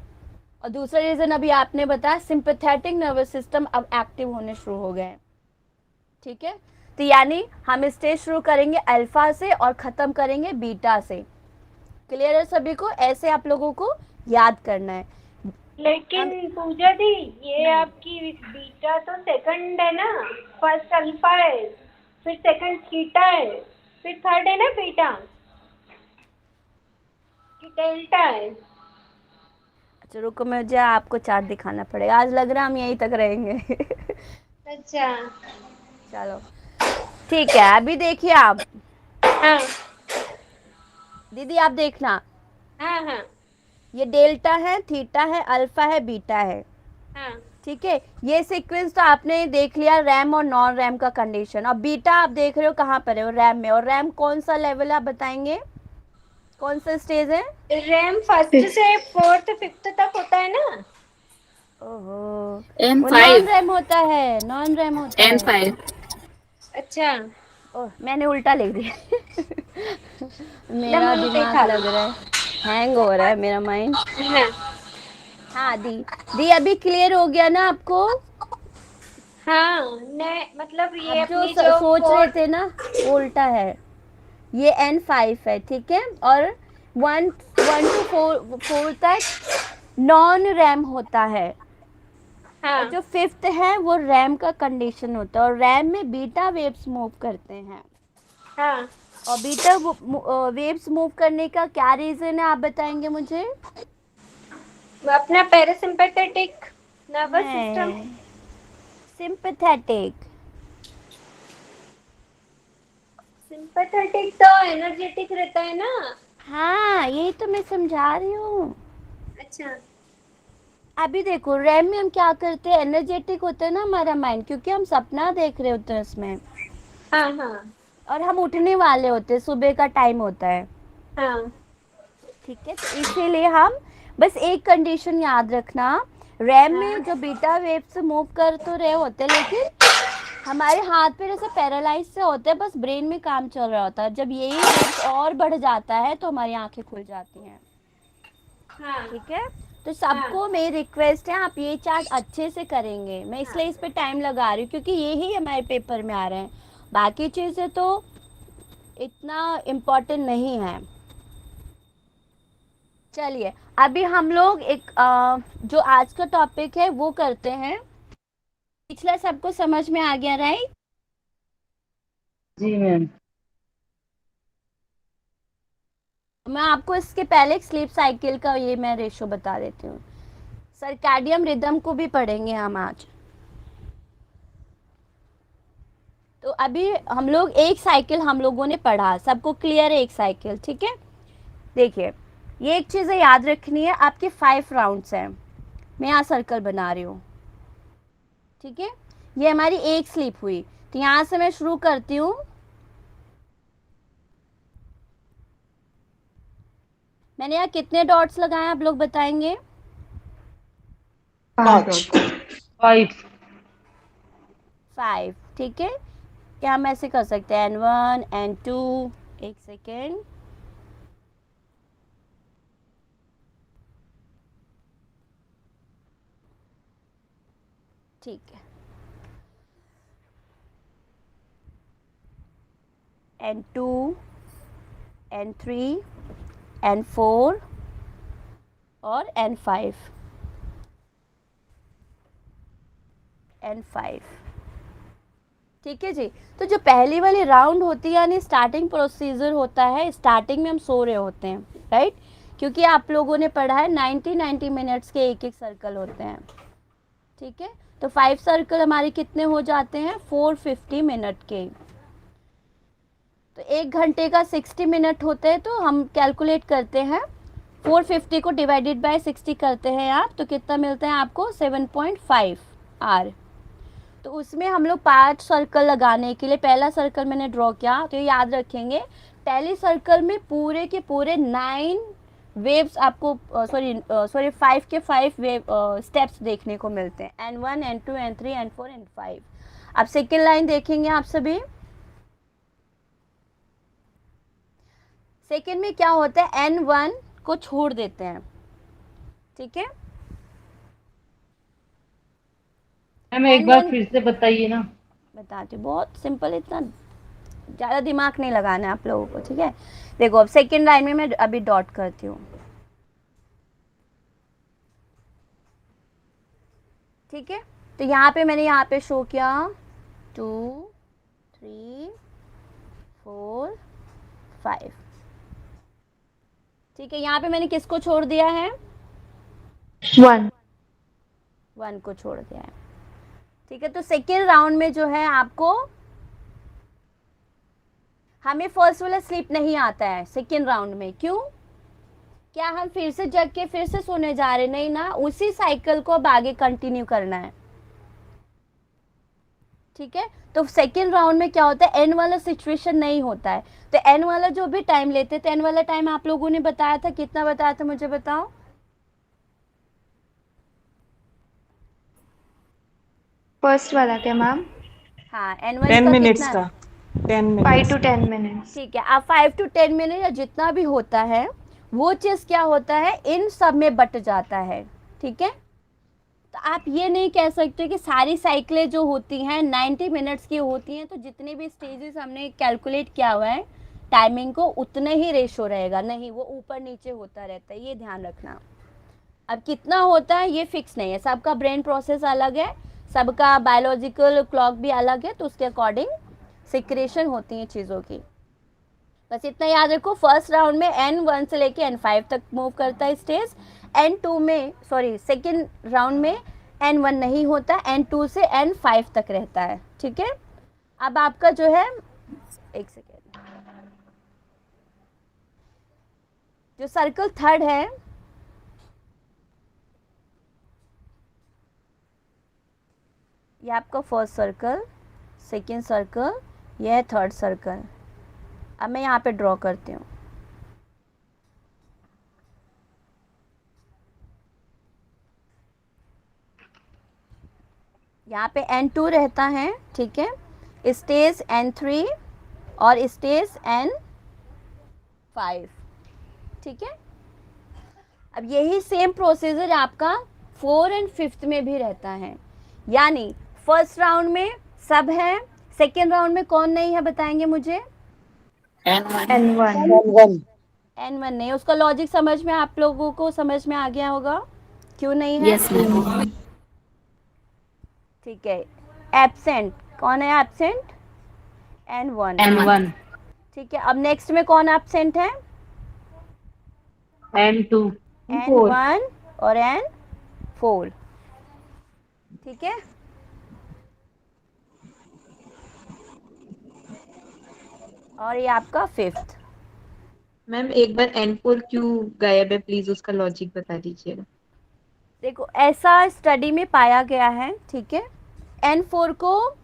S1: और दूसरा रीज़न अभी आपने बताया, सिंपैथेटिक नर्वस सिस्टम अब एक्टिव होने शुरू हो गए हैं, ठीक है। तो यानी हम स्टेज शुरू करेंगे अल्फा से और ख़त्म करेंगे बीटा से। क्लियर है सभी को? ऐसे आप लोगों को याद करना है।
S10: लेकिन पूजा दी, ये आपकी बीटा तो सेकंड है ना, फर्स्ट अल्फा है, फिर सेकंड थीटा है, फिर थर्ड है ना बीटा, कि डेल्टा है?
S1: अच्छा रुको, मुझे आपको चार्ट दिखाना पड़ेगा, आज लग रहा है हम यहीं तक रहेंगे।
S10: अच्छा
S1: चलो ठीक है, अभी देखिए आप।
S10: हाँ
S1: दीदी आप देखना,
S10: हाँ हाँ
S1: ये डेल्टा है, थीटा है, अल्फा है, बीटा है,
S10: हाँ
S1: ठीक है। ये सीक्वेंस तो आपने देख लिया, रैम और नॉन रैम का कंडीशन। अब बीटा आप देख रहे हो कहाँ पर है? रैम में। और रैम कौन सा लेवल आप बताएंगे, कौन सा स्टेज है?
S10: रैम फर्स्ट से 4th 5th तक होता है ना?
S1: ओहो,
S3: M5
S1: नॉन रैम होता है, नॉन रैम होता है।
S3: N5
S10: अच्छा
S1: ओह, मैंने उल्टा लिख दिया। मेरा दिमाग लग रहा है हैंग हो रहा है, मेरा माइंड।
S10: हाँ
S1: हाँ दी अभी क्लियर हो गया ना आपको?
S10: हाँ ने मतलब ये
S1: अब जो
S10: अपनी जो
S1: सोच रहे थे ना वो उल्टा है। ये N5 है, ठीक है। और 1 to 4 तक नॉन रैम होता है।
S10: हाँ
S1: और जो 5th है वो रैम का कंडीशन होता है। और रैम में बीटा वेव्स मूव करते हैं।
S10: हाँ
S1: और बीटा वेव्स मूव करने का क्या रीजन है, आप बताएंगे मुझे?
S10: अपना parasympathetic nervous system.
S1: Sympathetic.
S10: Sympathetic तो एनर्जेटिक रहता है ना।
S1: हाँ, यही तो मैं समझा रही हूँ।
S10: अच्छा।
S1: अभी देखो रैम में हम क्या करते हैं, एनर्जेटिक होता है ना हमारा माइंड, क्योंकि हम सपना देख रहे होते हैं उसमें,
S10: हाँ हाँ
S1: और हम उठने वाले होते हैं, सुबह का टाइम होता है।
S10: हाँ।
S1: ठीक है, तो इसीलिए हम बस एक कंडीशन याद रखना, रैम में जो बीटा वेव्स मूव कर तो रहे होते हैं, लेकिन हमारे हाथ पैर ऐसे पैरालाइज से होते हैं, बस ब्रेन में काम चल रहा होता है। जब यही वेव्स और बढ़ जाता है तो हमारी आंखें खुल जाती हैं।
S10: हाँ
S1: ठीक है, तो सबको मेरी रिक्वेस्ट है, आप ये चार्ट अच्छे से करेंगे। मैं इसलिए इस पे टाइम लगा रही हूँ, क्योंकि यही हमारे पेपर में आ रहे हैं, बाकी चीज़ें तो इतना इम्पोर्टेंट नहीं है। चलिए अभी हम लोग एक जो आज का टॉपिक है वो करते हैं। पिछला सबको समझ में आ गया, राइट?
S2: जी मैम।
S1: मैं आपको इसके पहले एक स्लीप साइकिल का ये मैं रेशो बता देती हूँ। सर्कैडियन रिदम को भी पढ़ेंगे हम आज। तो अभी हम लोग एक साइकिल हम लोगों ने पढ़ा, सबको क्लियर है एक साइकिल? ठीक है, देखिए ये एक चीज़ याद रखनी है, आपके 5 राउंड्स हैं, मैं यहाँ सर्कल बना रही हूँ। ठीक है, ये हमारी एक स्लीप हुई, तो यहाँ से मैं शुरू करती हूँ। मैंने यहाँ कितने डॉट्स लगाए आप लोग बताएंगे?
S4: 5।
S2: 5।
S1: 5। ठीक है, क्या हम ऐसे कर सकते हैं N1 N2, एक सेकेंड, ठीक है, N2 N3 N4 और N5 N5। ठीक है जी, तो जो पहली वाली राउंड होती है यानी स्टार्टिंग प्रोसीजर होता है, स्टार्टिंग में हम सो रहे होते हैं, राइट? क्योंकि आप लोगों ने पढ़ा है 90 मिनट्स के एक एक सर्कल होते हैं। ठीक है, तो 5 सर्कल हमारे कितने हो जाते हैं? 450 मिनट के। तो 1 घंटे का 60 मिनट होते हैं, तो हम कैलकुलेट करते हैं 450 को डिवाइडेड बाय 60 करते हैं आप, तो कितना मिलता है आपको? 7.5 आर। तो उसमें हम लोग 5 सर्कल लगाने के लिए पहला सर्कल मैंने ड्रॉ किया, तो ये याद रखेंगे पहले सर्कल में पूरे के पूरे 9 वेव्स आपको सॉरी 5 के 5 वेव स्टेप्स देखने को मिलते हैं, N1 N2 N3 N4 N5। अब सेकेंड लाइन देखेंगे आप सभी, सेकेंड में क्या होता है? N1 को छोड़ देते हैं। ठीक है,
S2: मैम एक बार फिर से बताइए ना।
S1: बताती हूँ, बहुत सिंपल, इतना ज़्यादा दिमाग नहीं लगाना है आप लोगों को। ठीक है, देखो अब सेकेंड लाइन में मैं अभी डॉट करती हूँ। ठीक है, तो यहाँ पे मैंने यहाँ पे शो किया 2 3 4 5। ठीक है, यहाँ पे मैंने किसको छोड़ दिया है? 1 को छोड़ दिया है। ठीक है, तो सेकेंड राउंड में जो है आपको, हमें फर्स्ट वाला स्लीप नहीं आता है सेकेंड राउंड में। क्यों? क्या हम फिर से जग के फिर से सोने जा रहे? नहीं ना, उसी साइकिल को अब आगे कंटिन्यू करना है। ठीक है, तो सेकेंड राउंड में क्या होता है? एन वाला सिचुएशन नहीं होता है, तो एन वाला जो भी टाइम लेते थे, एन वाला टाइम आप लोगों ने बताया था, कितना बताया था मुझे बताओ?
S8: फर्स्ट वाला क्या मैम?
S1: हाँ, N1
S6: 10
S1: का
S6: मिनट्स
S1: कितना?
S6: का 10
S8: 5
S6: मिनट्स
S8: to 10 minutes।
S1: ठीक है, अब 5 to 10 मिनट या जितना भी होता है वो चीज़ क्या होता है? इन सब में बट जाता है। ठीक है, तो आप ये नहीं कह सकते कि सारी साइकिलें जो होती हैं 90 मिनट्स की होती हैं, तो जितने भी स्टेजेस हमने कैलकुलेट किया हुआ है टाइमिंग को, उतने ही रेशो रहेगा। नहीं, वो ऊपर नीचे होता रहता है, ये ध्यान रखना। अब कितना होता है ये फिक्स नहीं है, सबका ब्रेन प्रोसेस अलग है, सबका बायोलॉजिकल क्लॉक भी अलग है, तो उसके अकॉर्डिंग सिक्रेशन होती हैं चीज़ों की। बस इतना याद रखो, फर्स्ट राउंड में N1 से लेके N5 तक मूव करता है स्टेज, N2 में सॉरी सेकेंड राउंड में N1 नहीं होता, N2 से N5 तक रहता है। ठीक है, अब आपका जो है, एक सेकेंड, जो सर्कल थर्ड है, ये आपका फर्स्ट सर्कल, सेकेंड सर्कल, ये है थर्ड सर्कल। अब मैं यहाँ पे ड्रॉ करती हूँ। यहाँ पे N2 रहता है, ठीक है, स्टेज N3 और स्टेज N5, ठीक है। अब यही सेम प्रोसीजर आपका 4 और 5 में भी रहता है, यानी फर्स्ट राउंड में सब है, सेकेंड राउंड में कौन नहीं है बताएंगे मुझे?
S8: N1
S1: N1 नहीं। उसका लॉजिक समझ में आप लोगों को समझ में आ गया होगा, क्यों नहीं है?
S3: Yes ma'am.
S1: ठीक है, एब्सेंट कौन है? Absent N1। ठीक है, अब नेक्स्ट में कौन एब्सेंट है?
S2: N2
S1: N1 और N4, ठीक है। और ये आपका 5th।
S5: मैम एक बार N4 क्यों गायब है, प्लीज उसका लॉजिक बता दीजिएगा।
S1: देखो, ऐसा स्टडी में पाया गया है, ठीक है, N4 को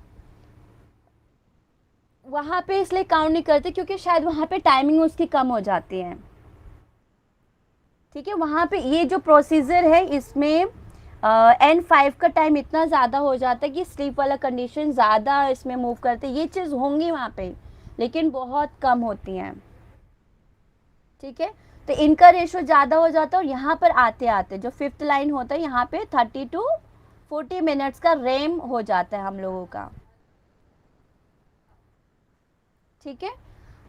S1: वहाँ पे इसलिए काउंट नहीं करते क्योंकि शायद वहाँ पे टाइमिंग उसकी कम हो जाती है, ठीक है। वहाँ पे ये जो प्रोसीजर है इसमें N5 का टाइम इतना ज़्यादा हो जाता है कि स्लीप वाला कंडीशन ज़्यादा इसमें मूव करते, ये चीज़ होंगी वहाँ पे लेकिन बहुत कम होती हैं, ठीक है। तो इनका रेशो ज़्यादा हो जाता है और यहाँ पर आते आते जो 5th लाइन होता है यहाँ पे 30 to 40 मिनट्स का रेम हो जाता है हम लोगों का, ठीक है।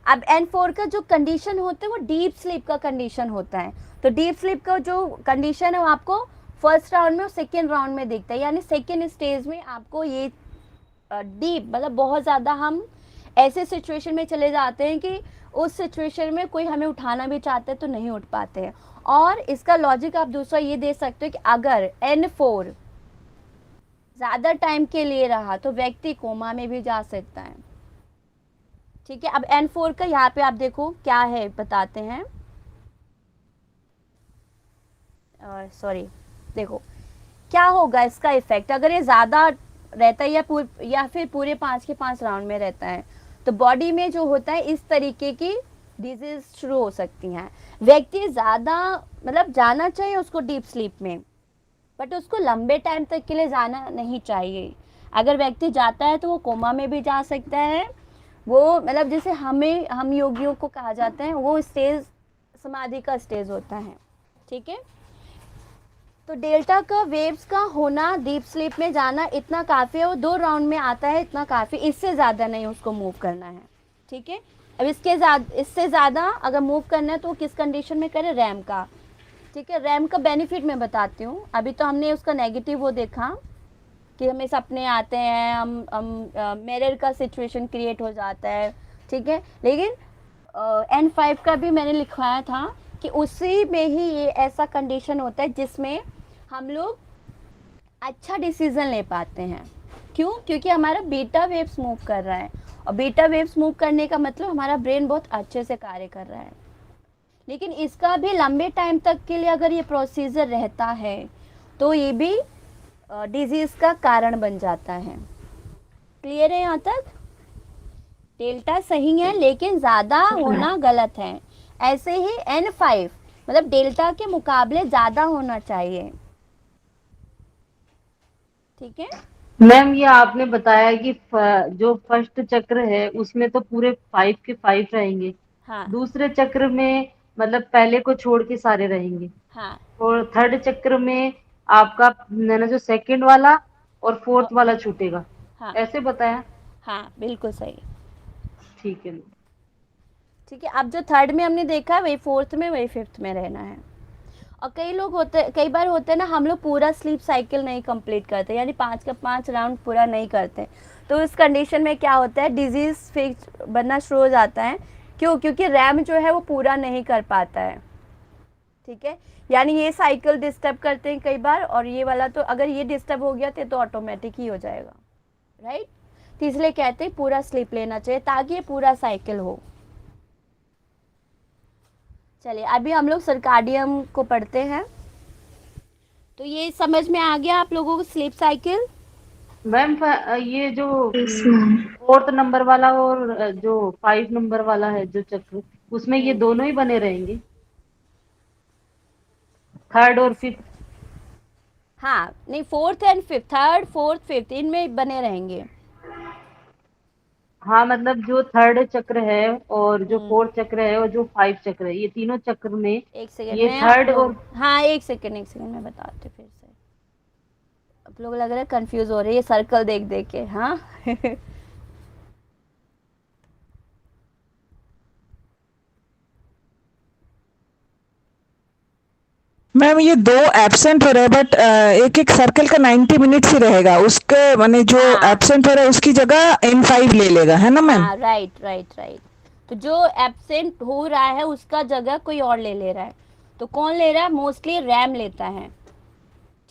S1: अब N4 का जो कंडीशन होता है वो डीप स्लीप का कंडीशन होता है। तो डीप स्लीप का जो कंडीशन है वो आपको फर्स्ट राउंड में और सेकेंड राउंड में दिखता है, यानी सेकेंड स्टेज में आपको ये डीप मतलब बहुत ज़्यादा हम ऐसे सिचुएशन में चले जाते हैं कि उस सिचुएशन में कोई हमें उठाना भी चाहता है तो नहीं उठ पाते हैं। और इसका लॉजिक आप दूसरा ये दे सकते हो कि अगर N4 ज़्यादा टाइम के लिए रहा तो व्यक्ति कोमा में भी जा सकता है, ठीक है। अब N4 का यहाँ पे आप देखो क्या है बताते हैं, सॉरी, देखो क्या होगा इसका इफेक्ट अगर ये ज़्यादा रहता है या फिर पूरे 5 के 5 राउंड में रहता है तो बॉडी में जो होता है इस तरीके की डिजीज शुरू हो सकती हैं। व्यक्ति ज़्यादा मतलब जाना चाहिए उसको डीप स्लीप में, बट उसको लंबे टाइम तक के लिए जाना नहीं चाहिए। अगर व्यक्ति जाता है तो वो कोमा में भी जा सकता है, वो मतलब जैसे हम योगियों को कहा जाता है वो स्टेज समाधि का स्टेज होता है, ठीक है। तो डेल्टा का वेव्स का होना डीप स्लीप में जाना इतना काफ़ी है, वो 2 राउंड में आता है, इतना काफ़ी, इससे ज़्यादा नहीं उसको मूव करना है, ठीक है। अब इससे ज़्यादा अगर मूव करना है तो किस कंडीशन में करें? रैम का, ठीक है। रैम का बेनिफिट मैं बताती हूँ। अभी तो हमने उसका नेगेटिव वो देखा कि हमें सपने आते हैं, हम मिरर का सिचुएशन क्रिएट हो जाता है, ठीक है। लेकिन N5 का भी मैंने लिखवाया था कि उसी में ही ये ऐसा कंडीशन होता है जिसमें हम लोग अच्छा डिसीजन ले पाते हैं। क्यों? क्योंकि हमारा बीटा वेव्स मूव कर रहा है और बीटा वेव्स मूव करने का मतलब हमारा ब्रेन बहुत अच्छे से कार्य कर रहा है। लेकिन इसका भी लंबे टाइम तक के लिए अगर ये प्रोसीजर रहता है तो ये भी डिजीज़ का कारण बन जाता है। क्लियर है यहाँ तक? डेल्टा सही है लेकिन ज़्यादा होना गलत है। ऐसे ही N5 मतलब डेल्टा के मुकाबले ज़्यादा होना चाहिए, ठीक है।
S2: मैम ये आपने बताया कि जो फर्स्ट चक्र है उसमें तो पूरे 5 के 5 रहेंगे,
S1: हाँ
S2: दूसरे चक्र में मतलब पहले को छोड़ के सारे रहेंगे,
S1: हाँ
S2: और थर्ड चक्र में आपका ना जो सेकंड वाला और फोर्थ वाला छूटेगा,
S1: हाँ
S2: ऐसे बताया?
S1: हाँ बिल्कुल सही,
S2: ठीक है।
S1: ठीक है। अब जो थर्ड में हमने देखा है वही 4th में वही 5th में रहना है। और कई बार होते हैं ना, हम लोग पूरा स्लीप साइकिल नहीं कंप्लीट करते, यानी 5 का 5 राउंड पूरा नहीं करते, तो इस कंडीशन में क्या होता है, डिजीज़ फिक्स बनना शुरू हो जाता है। क्यों? क्योंकि रैम जो है वो पूरा नहीं कर पाता है, ठीक है, यानी ये साइकिल डिस्टर्ब करते हैं कई बार, और ये वाला तो अगर ये डिस्टर्ब हो गया तो ऑटोमेटिक ही हो जाएगा, राइट। तो इसलिए कहते हैं पूरा स्लीप लेना चाहिए ताकि ये पूरा साइकिल हो। चलिए अभी हम लोग सर्काडियम को पढ़ते हैं। तो ये समझ में आ गया आप लोगों को स्लीप साइकिल?
S2: मैम ये जो 4th नंबर वाला और जो 5 नंबर वाला है जो चक्र, उसमें ये दोनों ही बने रहेंगे, 3rd और 5th?
S1: हाँ, नहीं 4th and 5th, 3rd 4th 5th इनमें बने रहेंगे।
S2: हाँ मतलब जो 3rd चक्र है और जो 4th चक्र है और जो 5 चक्र है, ये तीनों चक्र में
S1: एक सेकेंड
S2: ये
S1: में
S2: 3rd और
S1: हाँ एक सेकेंड मैं बताती हूँ फिर से। आप लोग लग रहा है कंफ्यूज हो रहे हैं ये सर्कल देख देख के। हाँ
S6: मैम ये दो एब्सेंट हो रहे हैं, बट एक एक सर्कल का 90 मिनट्स ही रहेगा, उसके माने जो
S1: हाँ।
S6: एब्सेंट हो रहा है उसकी जगह N5 ले लेगा, है ना मैम?
S1: हाँ राइट। तो जो एब्सेंट हो रहा है उसका जगह कोई और ले रहा है, तो कौन ले रहा है? मोस्टली रैम लेता है,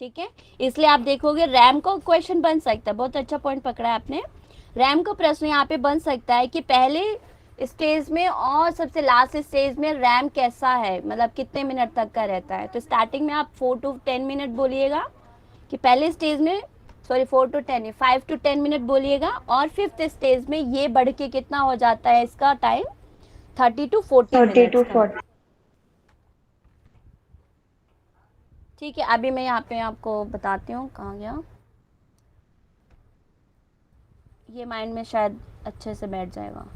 S1: ठीक है। इसलिए आप देखोगे रैम का क्वेश्चन बन सकता है, बहुत अच्छा पॉइंट पकड़ा है आपने। रैम का प्रश्न यहाँ पे बन सकता है कि पहले स्टेज में और सबसे लास्ट स्टेज में रैम कैसा है, मतलब कितने मिनट तक का रहता है। तो स्टार्टिंग में आप 4 to 10 मिनट बोलिएगा कि पहले स्टेज में, सॉरी 4 to 10 नहीं 5 to 10 मिनट बोलिएगा, और 5th स्टेज में ये बढ़ के कितना हो जाता है इसका टाइम 30 to 40 मिनट का। ठीक है, अभी मैं यहाँ पे आपको बताती हूँ कहाँ गया, ये माइंड में शायद अच्छे से बैठ जाएगा।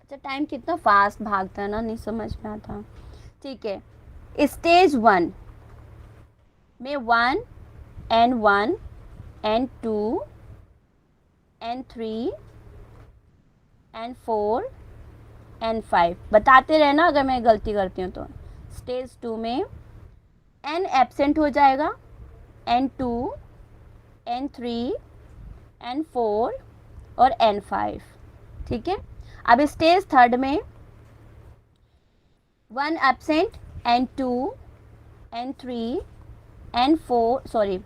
S1: अच्छा टाइम कितना फास्ट भागता है ना, नहीं समझ में आता। ठीक है, स्टेज 1 में 1 and 2 and 3 and 4 and 5 बताते रहना अगर मैं गलती करती हूँ तो। स्टेज 2 में n एब्सेंट हो जाएगा, n2 n3 n4 और n5, ठीक है। अब स्टेज 3 में 1 absent n2 n3 n4, sorry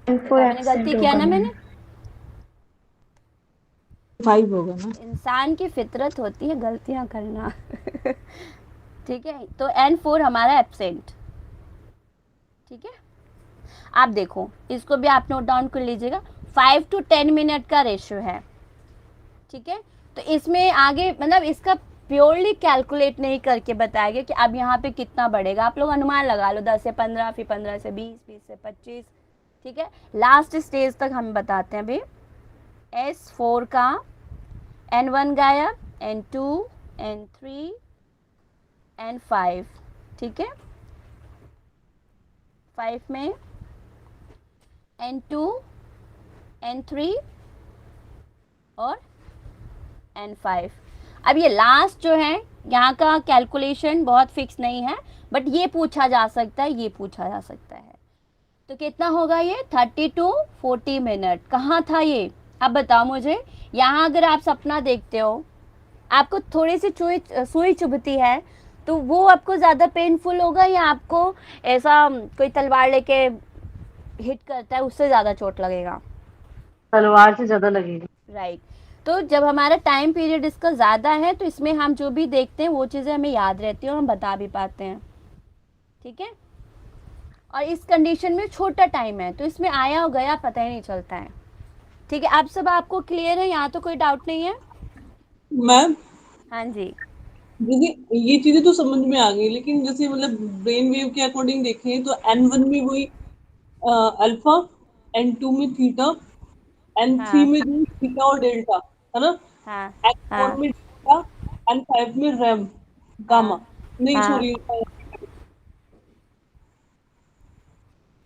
S1: मैंने गलती किया ना, मैंने
S6: 5 होगा ना।
S1: इंसान की फितरत होती है गलतियां करना ठीक है, तो n4 हमारा एब्सेंट, ठीक है। आप देखो इसको भी आप नोट डाउन कर लीजिएगा, 5 to 10 मिनट का रेशियो है, ठीक है। तो इसमें आगे मतलब इसका प्योरली कैलकुलेट नहीं करके बताया गया कि अब यहाँ पे कितना बढ़ेगा, आप लोग अनुमान लगा लो 10 से 15, फिर 15 से 20, 20 से 25, ठीक है। लास्ट स्टेज तक हम बताते हैं अभी। S4 का N1 गायब, N2 N3 N5, ठीक है। 5 में N2 N3 और N5। अब ये लास्ट जो है यहाँ का कैलकुलेशन बहुत फिक्स नहीं है, बट ये पूछा जा सकता है, ये पूछा जा सकता है। तो कितना होगा ये 30 to 40 मिनट। कहाँ था ये आप बताओ मुझे। यहाँ अगर आप सपना देखते हो, आपको थोड़ी सी सुई चुभती है, तो वो आपको ज़्यादा पेनफुल होगा या आपको ऐसा कोई तलवार लेके हिट करता है उससे ज़्यादा चोट लगेगा?
S2: तलवार से ज्यादा लगेगी।
S1: राइट। तो जब हमारा टाइम पीरियड इसका ज़्यादा है तो इसमें हम जो भी देखते हैं वो चीज़ें हमें याद रहती हैं और हम बता भी पाते हैं, ठीक है। और इस कंडीशन में छोटा टाइम है तो इसमें आया और गया पता ही नहीं चलता है, ठीक है। आप सब आपको क्लियर है, यहाँ तो कोई डाउट नहीं है?
S9: मैम
S1: हाँ जी।
S9: जैसे ये चीजें तो समझ में आ गई, लेकिन जैसे मतलब ब्रेन वेव के अकॉर्डिंग देखें तो N1 में वही अल्फा, N2 में थीटा, N3
S1: हाँ
S9: में जो थीटा और डेल्टा है ना,
S1: हाँ
S9: N4
S1: हाँ
S9: में डेल्टा, N5 में रैम गामा, नहीं
S1: हाँ।
S9: सॉरी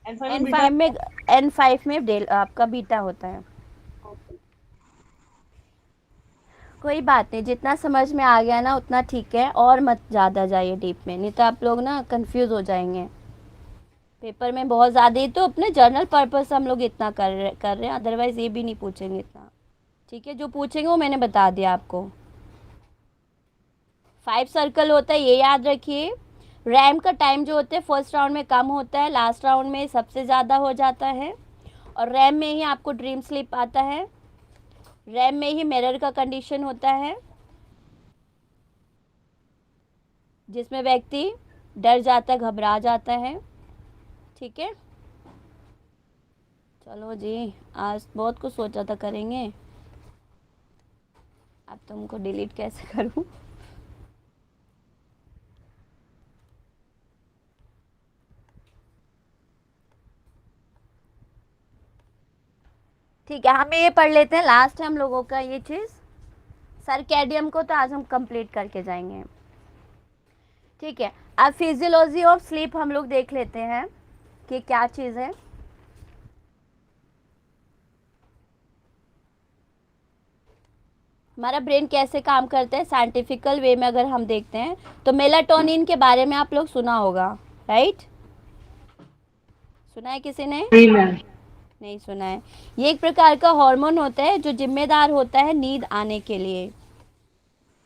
S9: N5 में बीटा।
S1: N5 में N5 में डेल आपका बीटा होता है। कोई बात नहीं, जितना समझ में आ गया ना उतना ठीक है, और मत ज़्यादा जाइए डीप में, नहीं तो आप लोग ना कंफ्यूज हो जाएंगे पेपर में बहुत ज़्यादा ही। तो अपने जर्नल पर्पस हम लोग इतना कर रहे हैं, अदरवाइज़ ये भी नहीं पूछेंगे इतना, ठीक है। जो पूछेंगे वो मैंने बता दिया आपको। 5 सर्कल होता है, ये याद रखिए। रैम का टाइम जो होता है फर्स्ट राउंड में कम होता है, लास्ट राउंड में सबसे ज़्यादा हो जाता है। और रैम में ही आपको ड्रीम स्लीप आता है, रैम में ही मिरर का कंडीशन होता है, जिसमें व्यक्ति डर जाता है, घबरा जाता है। ठीक है, चलो जी, आज बहुत कुछ सोचा था करेंगे, अब तुमको डिलीट कैसे करूं। ठीक है, हम ये पढ़ लेते हैं, लास्ट है हम लोगों का ये चीज़। सर्कैडियम को तो आज हम कंप्लीट करके जाएंगे। ठीक है, अब फिजियोलॉजी ऑफ स्लीप हम लोग देख लेते हैं कि क्या चीज़ है। हमारा ब्रेन कैसे काम करता है साइंटिफिकल वे में अगर हम देखते हैं तो मेलाटोनिन के बारे में आप लोग सुना होगा, राइट? सुना है किसी ने? नहीं सुना है। ये एक प्रकार का हार्मोन होता है जो जिम्मेदार होता है नींद आने के लिए।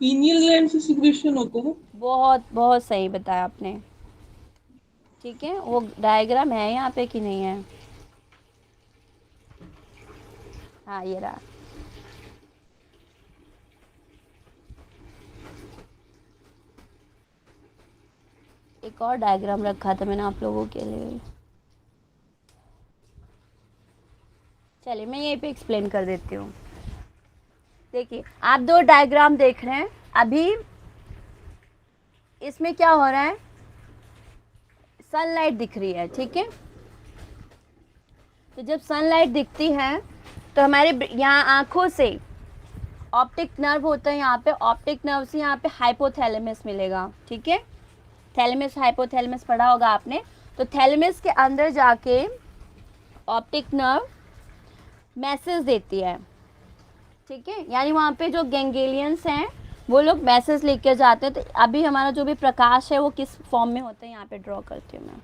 S9: पीनियल ग्लैंड से सिक्रेशन होता है।
S1: बहुत बहुत सही बताया आपने। ठीक है, वो डायग्राम है यहाँ पे कि नहीं है? हाँ, ये रहा। एक और डायग्राम रखा था मैंने आप लोगों के लिए, चलिए मैं यहीं पे एक्सप्लेन कर देती हूँ। देखिए, आप 2 डायग्राम देख रहे हैं। अभी इसमें क्या हो रहा है, सनलाइट दिख रही है, ठीक है? तो जब सनलाइट दिखती है तो हमारे यहाँ आँखों से ऑप्टिक नर्व होता है, यहाँ पे ऑप्टिक नर्व से यहाँ पे हाइपोथैलेमस मिलेगा। ठीक है, थैलेमस हाइपोथैलेमस पढ़ा होगा आपने। तो थैलेमस के अंदर जाके ऑप्टिक नर्व मैसेज देती है। ठीक है, यानी वहाँ पे जो गैंग्लियंस हैं वो लोग मैसेज लेके जाते हैं। तो अभी हमारा जो भी प्रकाश है वो किस फॉर्म में होता है, यहाँ पे ड्रॉ करती हूँ मैं।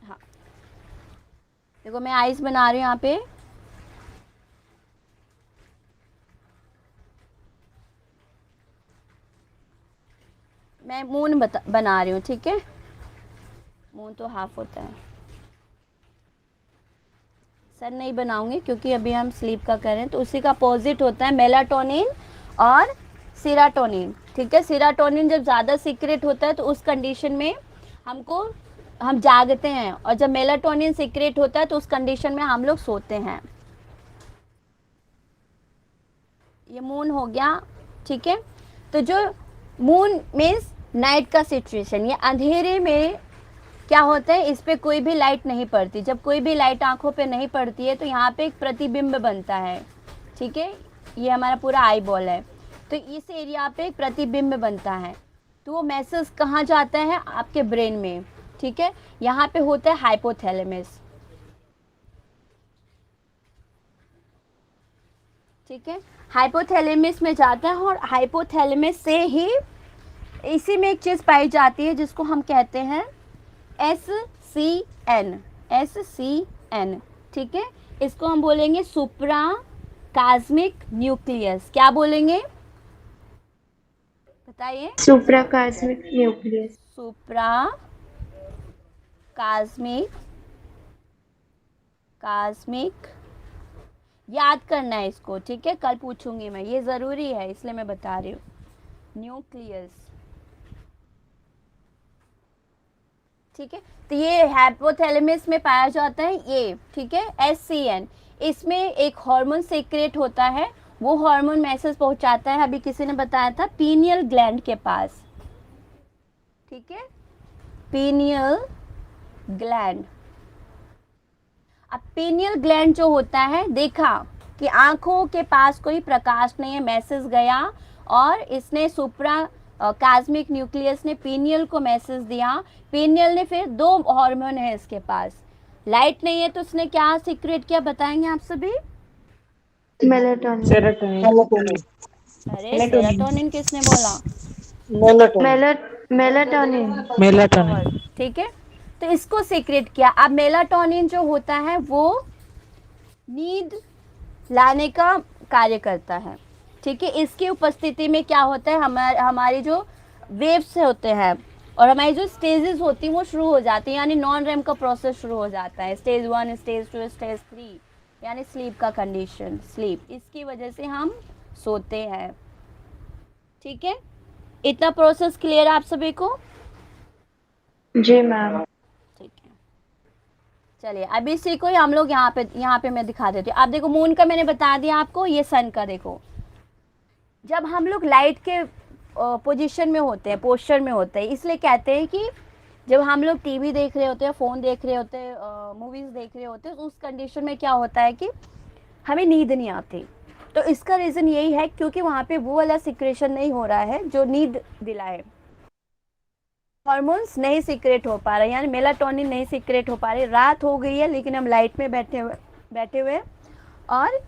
S1: हाँ, देखो मैं आइस बना रही हूँ यहाँ पे। मैं मून बना रही हूँ, ठीक है? मून तो हाफ होता है, सर नहीं बनाऊंगी क्योंकि अभी हम स्लीप का कर रहे हैं। तो उसी का अपोजिट होता है मेलाटोनिन और सीराटोनिन। ठीक है, सीराटोनिन जब ज़्यादा सीक्रेट होता है तो उस कंडीशन में हम जागते हैं, और जब मेलाटोनिन सीक्रेट होता है तो उस कंडीशन में हम लोग सोते हैं। ये मून हो गया, ठीक है? तो जो मून मीन्स नाइट का सिचुएशन, ये अंधेरे में क्या होता है, इस पे कोई भी लाइट नहीं पड़ती। जब कोई भी लाइट आंखों पे नहीं पड़ती है तो यहाँ पे एक प्रतिबिंब बनता है। ठीक है, ये हमारा पूरा आई बॉल है, तो इस एरिया पे एक प्रतिबिंब बनता है। तो वो मैसेज कहाँ जाता है, आपके ब्रेन में। ठीक है, यहाँ पे होता है हाइपोथैलेमस। ठीक है, हाइपोथैलेमस में जाता है, और हाइपोथैलेमस से ही इसी में एक चीज़ पाई जाती है जिसको हम कहते हैं SCN। ठीक है, इसको हम बोलेंगे सुप्रा कास्मिक न्यूक्लियस। क्या बोलेंगे, बताइए?
S8: सुप्रा कास्मिक न्यूक्लियस।
S1: सुप्रा कास्मिक याद करना है इसको, ठीक है? कल पूछूंगी मैं, ये ज़रूरी है इसलिए मैं बता रही हूँ। न्यूक्लियस, ठीक है? तो ये हाइपोथैलेमस में पाया जाता है ये, ठीक है? SCN। इसमें एक हार्मोन सीक्रेट होता है, वो हार्मोन मैसेज पहुंचाता है, अभी किसी ने बताया था, पीनियल ग्लैंड के पास। ठीक है, पीनियल ग्लैंड। अब पीनियल ग्लैंड जो होता है, देखा कि आंखों के पास कोई प्रकाश नहीं है, मैसेज गया और इसने सुप्रा कास्मिक न्यूक्लियस ने पीनियल को मैसेज दिया। पीनियल ने फिर 2 हार्मोन है इसके पास, लाइट नहीं है तो उसने क्या सीक्रेट किया, बताएंगे आप सभी?
S8: मेलाटोनिन।
S1: अरे सेरोटोनिन किसने बोला?
S8: मेलाटोनिन।
S1: ठीक है, तो इसको सीक्रेट किया। अब मेलाटोनिन जो होता है वो नींद लाने का कार्य करता है। ठीक है, इसकी उपस्थिति में क्या होता है, हमारी जो वेव्स होते हैं और हमारी जो स्टेजेस होती हैं वो शुरू हो जाती हैं, यानी नॉन रेम का प्रोसेस शुरू हो जाता है। स्टेज 1, स्टेज 2, स्टेज 3, यानी स्लीप का कंडीशन, स्लीप, इसकी वजह से हम सोते हैं। ठीक है, इतना प्रोसेस क्लियर है आप सभी को?
S8: जी मैम।
S1: ठीक है, चलिए अब इसी को ही हम लोग यहाँ पे मैं दिखा देती हूँ। आप देखो, मून का मैंने बता दिया आपको, ये सन का देखो। जब हम लोग लाइट के पोजीशन में होते हैं, पोस्चर में होते हैं, इसलिए कहते हैं कि जब हम लोग टीवी देख रहे होते हैं, फ़ोन देख रहे होते हैं, मूवीज़ देख रहे होते हैं, उस कंडीशन में क्या होता है कि हमें नींद नहीं आती। तो इसका रीज़न यही है क्योंकि वहाँ पे वो वाला सिक्रेशन नहीं हो रहा है जो नींद दिलाए। हार्मोन्स नहीं सिक्रेट हो पा रहे, यानी मेलाटोनिन नहीं सिक्रेट हो पा रहे। रात हो गई है लेकिन हम लाइट में बैठे हुए और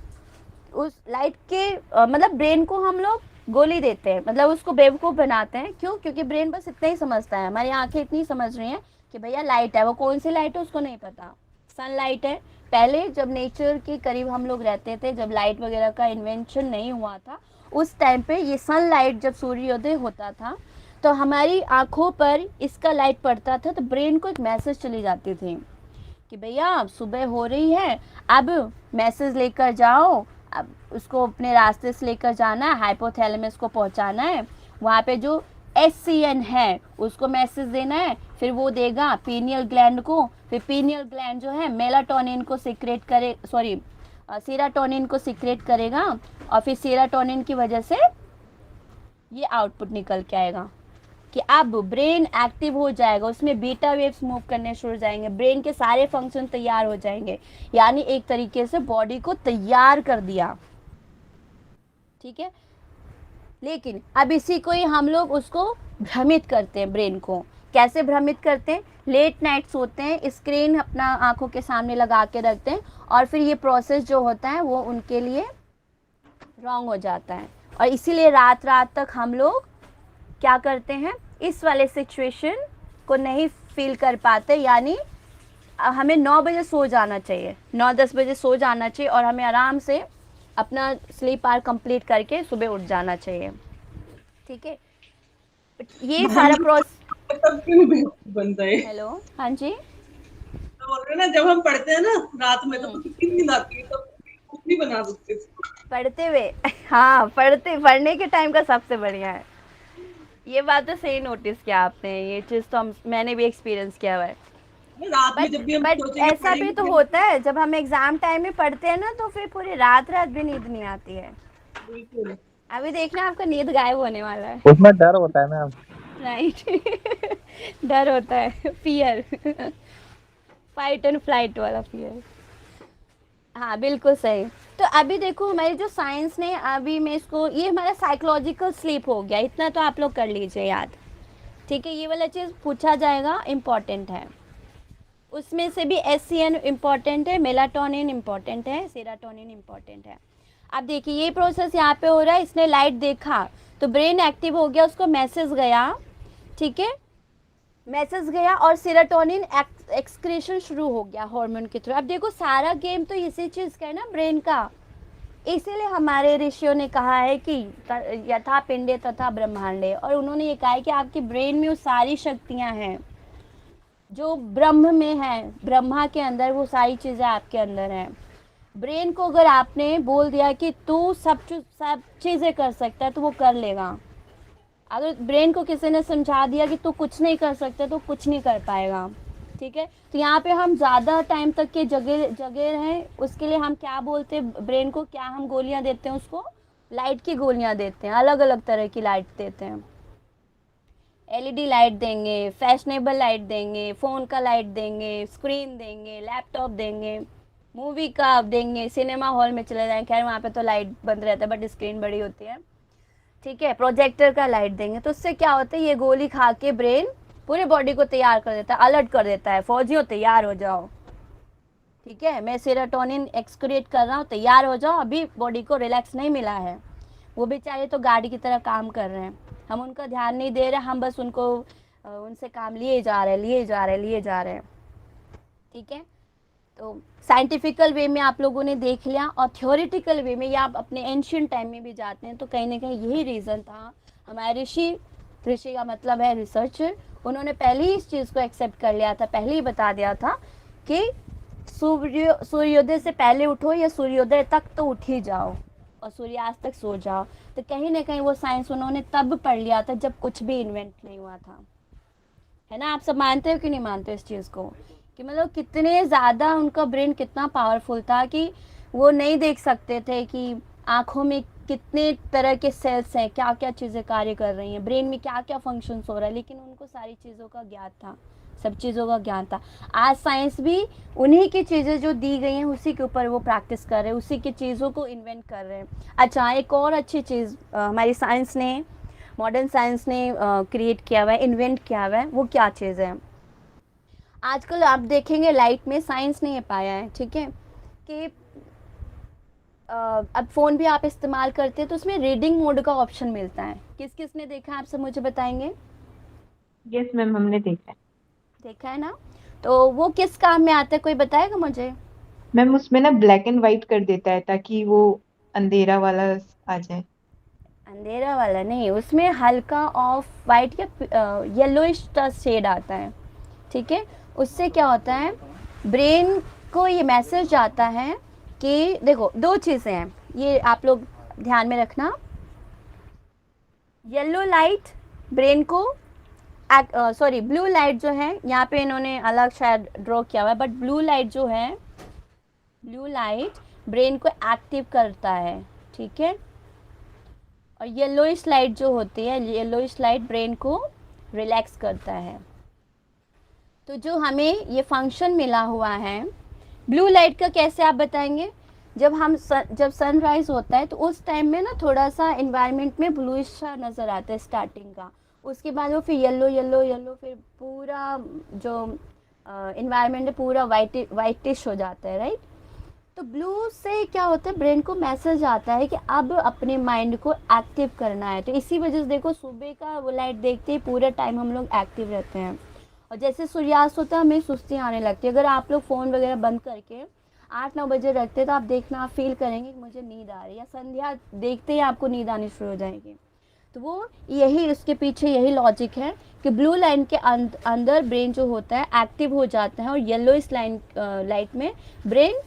S1: उस लाइट के मतलब ब्रेन को हम लोग गोली देते हैं, मतलब उसको बेवकूफ़ बनाते हैं। क्यों? क्योंकि ब्रेन बस इतना ही समझता है, हमारी आंखें इतनी समझ रही हैं कि भैया लाइट है, वो कौन सी लाइट है उसको नहीं पता, सनलाइट है। पहले जब नेचर के करीब हम लोग रहते थे, जब लाइट वगैरह का इन्वेंशन नहीं हुआ था, उस टाइम पे ये सनलाइट जब सूर्योदय होता था तो हमारी आँखों पर इसका लाइट पड़ता था, तो ब्रेन को एक मैसेज चली जाती थी कि भैया अब सुबह हो रही है, अब मैसेज लेकर जाओ, अब उसको अपने रास्ते से लेकर जाना है, हाइपोथैलेमस को पहुंचाना है, वहाँ पे जो SCN है उसको मैसेज देना है, फिर वो देगा पीनियल ग्लैंड को, फिर पीनियल ग्लैंड जो है मेलाटोनिन को सिक्रेट करे, सॉरी सेरोटोनिन को सिक्रेट करेगा, और फिर सेरोटोनिन की वजह से ये आउटपुट निकल के आएगा कि अब ब्रेन एक्टिव हो जाएगा, उसमें बीटा वेव्स मूव करने शुरू हो जाएंगे, ब्रेन के सारे फंक्शन तैयार हो जाएंगे, यानी एक तरीके से बॉडी को तैयार कर दिया। ठीक है, लेकिन अब इसी को ही हम लोग उसको भ्रमित करते हैं, ब्रेन को कैसे भ्रमित करते हैं? लेट नाइट सोते हैं, स्क्रीन अपना आंखों के सामने लगा के रखते हैं, और फिर ये प्रोसेस जो होता है वो उनके लिए रॉन्ग हो जाता है, और इसीलिए रात रात तक हम लोग क्या करते हैं, इस वाले सिचुएशन को नहीं फील कर पाते। यानी हमें 9 बजे सो जाना चाहिए, 9-10 बजे सो जाना चाहिए, और हमें आराम से अपना स्लीप आवर कंप्लीट करके सुबह उठ जाना चाहिए। ठीक है, ये सारा प्रोसेस
S9: बनता है।
S1: हेलो, हाँ जी,
S9: तो बोल रहे ना, जब हम पढ़ते हैं ना रात में तो कितनी नींद आती है, तो कुछ नहीं बना सकते
S1: पढ़ते हुए। हाँ, पढ़ने के टाइम का सबसे बढ़िया है। ये बात तो सही नोटिस किया आपने, ये चीज़ तो मैंने भी एक्सपीरियंस किया हुआ है।
S9: रात में जब भी हम
S1: बट
S9: सोचेंगे
S1: ऐसा भी तो होता है, जब हम एग्जाम टाइम में पढ़ते हैं ना तो फिर पूरी रात भी नींद नहीं आती है।
S9: बिल्कुल।
S1: अभी देखना आपका नींद गायब होने वाला है।
S11: उसमें डर होता है मैम।
S1: राइट। डर होता है, फियर, फाइट एंड फ्लाइट वाला फियर। हाँ बिल्कुल सही। तो अभी देखो हमारी जो साइंस ने, अभी मैं इसको, ये हमारा साइकोलॉजिकल स्लीप हो गया, इतना तो आप लोग कर लीजिए याद। ठीक है, ये वाला चीज़ पूछा जाएगा, इम्पॉर्टेंट है। उसमें से भी SCN इम्पॉर्टेंट है, मेलाटोनिन इम्पॉर्टेंट है, सेरोटोनिन इम्पॉर्टेंट है। अब देखिए ये प्रोसेस यहाँ पे हो रहा है, इसने लाइट देखा तो ब्रेन एक्टिव हो गया, उसको मैसेज गया। ठीक है, मैसेज गया और सेरोटोनिन एक्सक्रीशन शुरू हो गया हार्मोन के थ्रू। अब देखो सारा गेम तो इसी चीज़ का है ना, ब्रेन का। इसीलिए हमारे ऋषियों ने कहा है कि यथा पिंडे तथा ब्रह्मांडे, और उन्होंने ये कहा है कि आपकी ब्रेन में वो सारी शक्तियाँ हैं जो ब्रह्म में है, ब्रह्मा के अंदर वो सारी चीज़ें आपके अंदर हैं। ब्रेन को अगर आपने बोल दिया कि तू सब चीज़ें कर सकता है तो वो कर लेगा। अगर ब्रेन को किसी ने समझा दिया कि तू कुछ नहीं कर सकता तो कुछ नहीं कर पाएगा। ठीक है, तो यहाँ पे हम ज़्यादा टाइम तक के जगह रहें, उसके लिए हम क्या बोलते हैं ब्रेन को, क्या हम गोलियाँ देते हैं उसको? लाइट की गोलियाँ देते हैं, अलग अलग तरह की लाइट देते हैं। LED लाइट देंगे, फैशनेबल लाइट देंगे, फ़ोन का लाइट देंगे, स्क्रीन देंगे, लैपटॉप देंगे, मूवी का देंगे, सिनेमा हॉल में चले जाएं, खैर वहाँ पे तो लाइट बंद रहता है बट स्क्रीन बड़ी होती है। ठीक है, प्रोजेक्टर का लाइट देंगे, तो उससे क्या होता है, ये गोली खा के ब्रेन पूरी बॉडी को तैयार कर देता है, अलर्ट कर देता है, फौजियों तैयार हो जाओ। ठीक है, मैं सेरोटोनिन एक्सक्रीट कर रहा हूँ, तैयार हो जाओ, अभी बॉडी को रिलैक्स नहीं मिला है। वो बेचारे तो गाड़ी की तरह काम कर रहे हैं, हम उनका ध्यान नहीं दे रहे, हम बस उनसे काम लिए जा रहे हैं। ठीक है, तो साइंटिफिकल वे में आप लोगों ने देख लिया, और थ्योरेटिकल वे में या आप अपने एंशियंट टाइम में भी जाते हैं तो कहीं ना कहीं यही रीज़न था। हमारे ऋषि का मतलब है रिसर्चर, उन्होंने पहले ही इस चीज़ को एक्सेप्ट कर लिया था, पहले ही बता दिया था कि सूर्योदय से पहले उठो या सूर्योदय तक तो उठ ही जाओ और सूर्यास्त तक सो जाओ। तो कहीं ना कहीं वो साइंस उन्होंने तब पढ़ लिया था जब कुछ भी इन्वेंट नहीं हुआ था, है ना। आप सब मानते हो कि नहीं मानते हो इस चीज़ को, कि मतलब कितने ज़्यादा उनका ब्रेन कितना पावरफुल था कि वो नहीं देख सकते थे कि आँखों में कितने तरह के सेल्स हैं, क्या क्या चीज़ें कार्य कर रही हैं, ब्रेन में क्या क्या फंक्शंस हो रहा है, लेकिन उनको सारी चीज़ों का ज्ञान था, सब चीज़ों का ज्ञान था। आज साइंस भी उन्हीं की चीज़ें जो दी गई हैं उसी के ऊपर वो प्रैक्टिस कर रहे हैं, उसी की चीज़ों को इन्वेंट कर रहे हैं। अच्छा, एक और अच्छी चीज़ हमारी साइंस ने, मॉडर्न साइंस ने क्रिएट किया हुआ है, इन्वेंट किया हुआ है, वो क्या चीज़ है। आजकल आप देखेंगे लाइट में साइंस ने ये पाया है, ठीक है, कि अब फ़ोन भी आप इस्तेमाल करते हैं तो उसमें रीडिंग मोड का ऑप्शन मिलता है। किस किस ने देखा है, आप सब मुझे बताएंगे।
S5: यस मैम, हमने
S1: देखा है ना, तो वो किस काम में आता है, कोई बताएगा मुझे।
S5: मैम उसमें ना ब्लैक एंड व्हाइट कर देता है ताकि वो अंधेरा वाला आ जाए।
S1: अंधेरा वाला नहीं, उसमें हल्का ऑफ वाइट या येलोइश शेड आता है, ठीक है। उससे क्या होता है, ब्रेन को ये मैसेज आता है कि देखो दो चीज़ें हैं, ये आप लोग ध्यान में रखना। येलो लाइट ब्रेन को सॉरी ब्लू लाइट जो है, यहाँ पे इन्होंने अलग शायद ड्रॉ किया हुआ है, बट ब्लू लाइट जो है, ब्लू लाइट ब्रेन को एक्टिव करता है, ठीक है। और येलोइश लाइट जो होती है, येलोइश लाइट ब्रेन को रिलैक्स करता है। तो जो हमें ये फंक्शन मिला हुआ है ब्लू लाइट का, कैसे आप बताएंगे। जब सनराइज होता है तो उस टाइम में ना थोड़ा सा इन्वायरमेंट में ब्लूइश सा नज़र आता है स्टार्टिंग का, उसके बाद वो फिर येलो येलो येलो, फिर पूरा जो इन्वायरमेंट है पूरा वाइटिश हो जाता है, राइट। तो ब्लू से क्या होता है, ब्रेन को मैसेज आता है कि अब अपने माइंड को एक्टिव करना है। तो इसी वजह से देखो सुबह का वो लाइट देखते ही पूरा टाइम हम लोग एक्टिव रहते हैं, और जैसे सूर्यास्त होता है हमें सुस्ती आने लगती है। अगर आप लोग फ़ोन वगैरह बंद करके 8-9 बजे रखते हैं तो आप देखना, आप फील करेंगे कि मुझे नींद आ रही है, या संध्या देखते ही आपको नींद आनी शुरू हो जाएगी। तो वो यही, उसके पीछे यही लॉजिक है कि ब्लू लाइन के अंदर ब्रेन जो होता है एक्टिव हो जाता है, और येलोइश लाइट में ब्रेन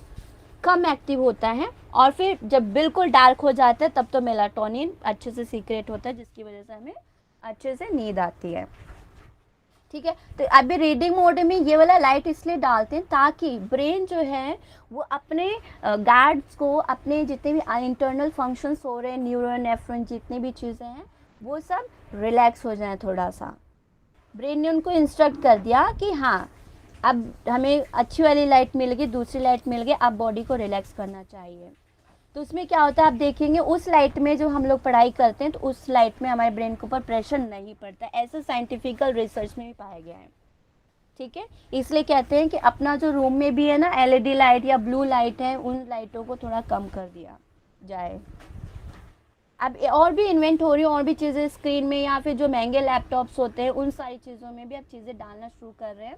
S1: कम एक्टिव होता है, और फिर जब बिल्कुल डार्क हो जाता है तब तो मेलाटोनिन अच्छे से सीक्रेट होता है, जिसकी वजह से हमें अच्छे से नींद आती है, ठीक है। तो अभी रीडिंग मोड में ये वाला लाइट इसलिए डालते हैं ताकि ब्रेन जो है वो अपने गार्ड्स को, अपने जितने भी इंटरनल फंक्शंस हो रहे हैं, न्यूरॉन नेफ्रॉन जितनी भी चीज़ें हैं वो सब रिलैक्स हो जाएं थोड़ा सा। ब्रेन ने उनको इंस्ट्रक्ट कर दिया कि हाँ अब हमें अच्छी वाली लाइट मिल गई, दूसरी लाइट मिल गई, अब बॉडी को रिलैक्स करना चाहिए। तो उसमें क्या होता है, आप देखेंगे उस लाइट में जो हम लोग पढ़ाई करते हैं तो उस लाइट में हमारे ब्रेन के ऊपर प्रेशर नहीं पड़ता, ऐसा साइंटिफिकल रिसर्च में भी पाया गया है, ठीक है। इसलिए कहते हैं कि अपना जो रूम में भी है ना एलईडी लाइट या ब्लू लाइट है, उन लाइटों को थोड़ा कम कर दिया जाए। अब और भी इन्वेंट हो रही है, और भी चीज़ें स्क्रीन में, या फिर जो महंगे लैपटॉप्स होते हैं उन सारी चीज़ों में भी अब चीज़ें डालना शुरू कर रहे हैं।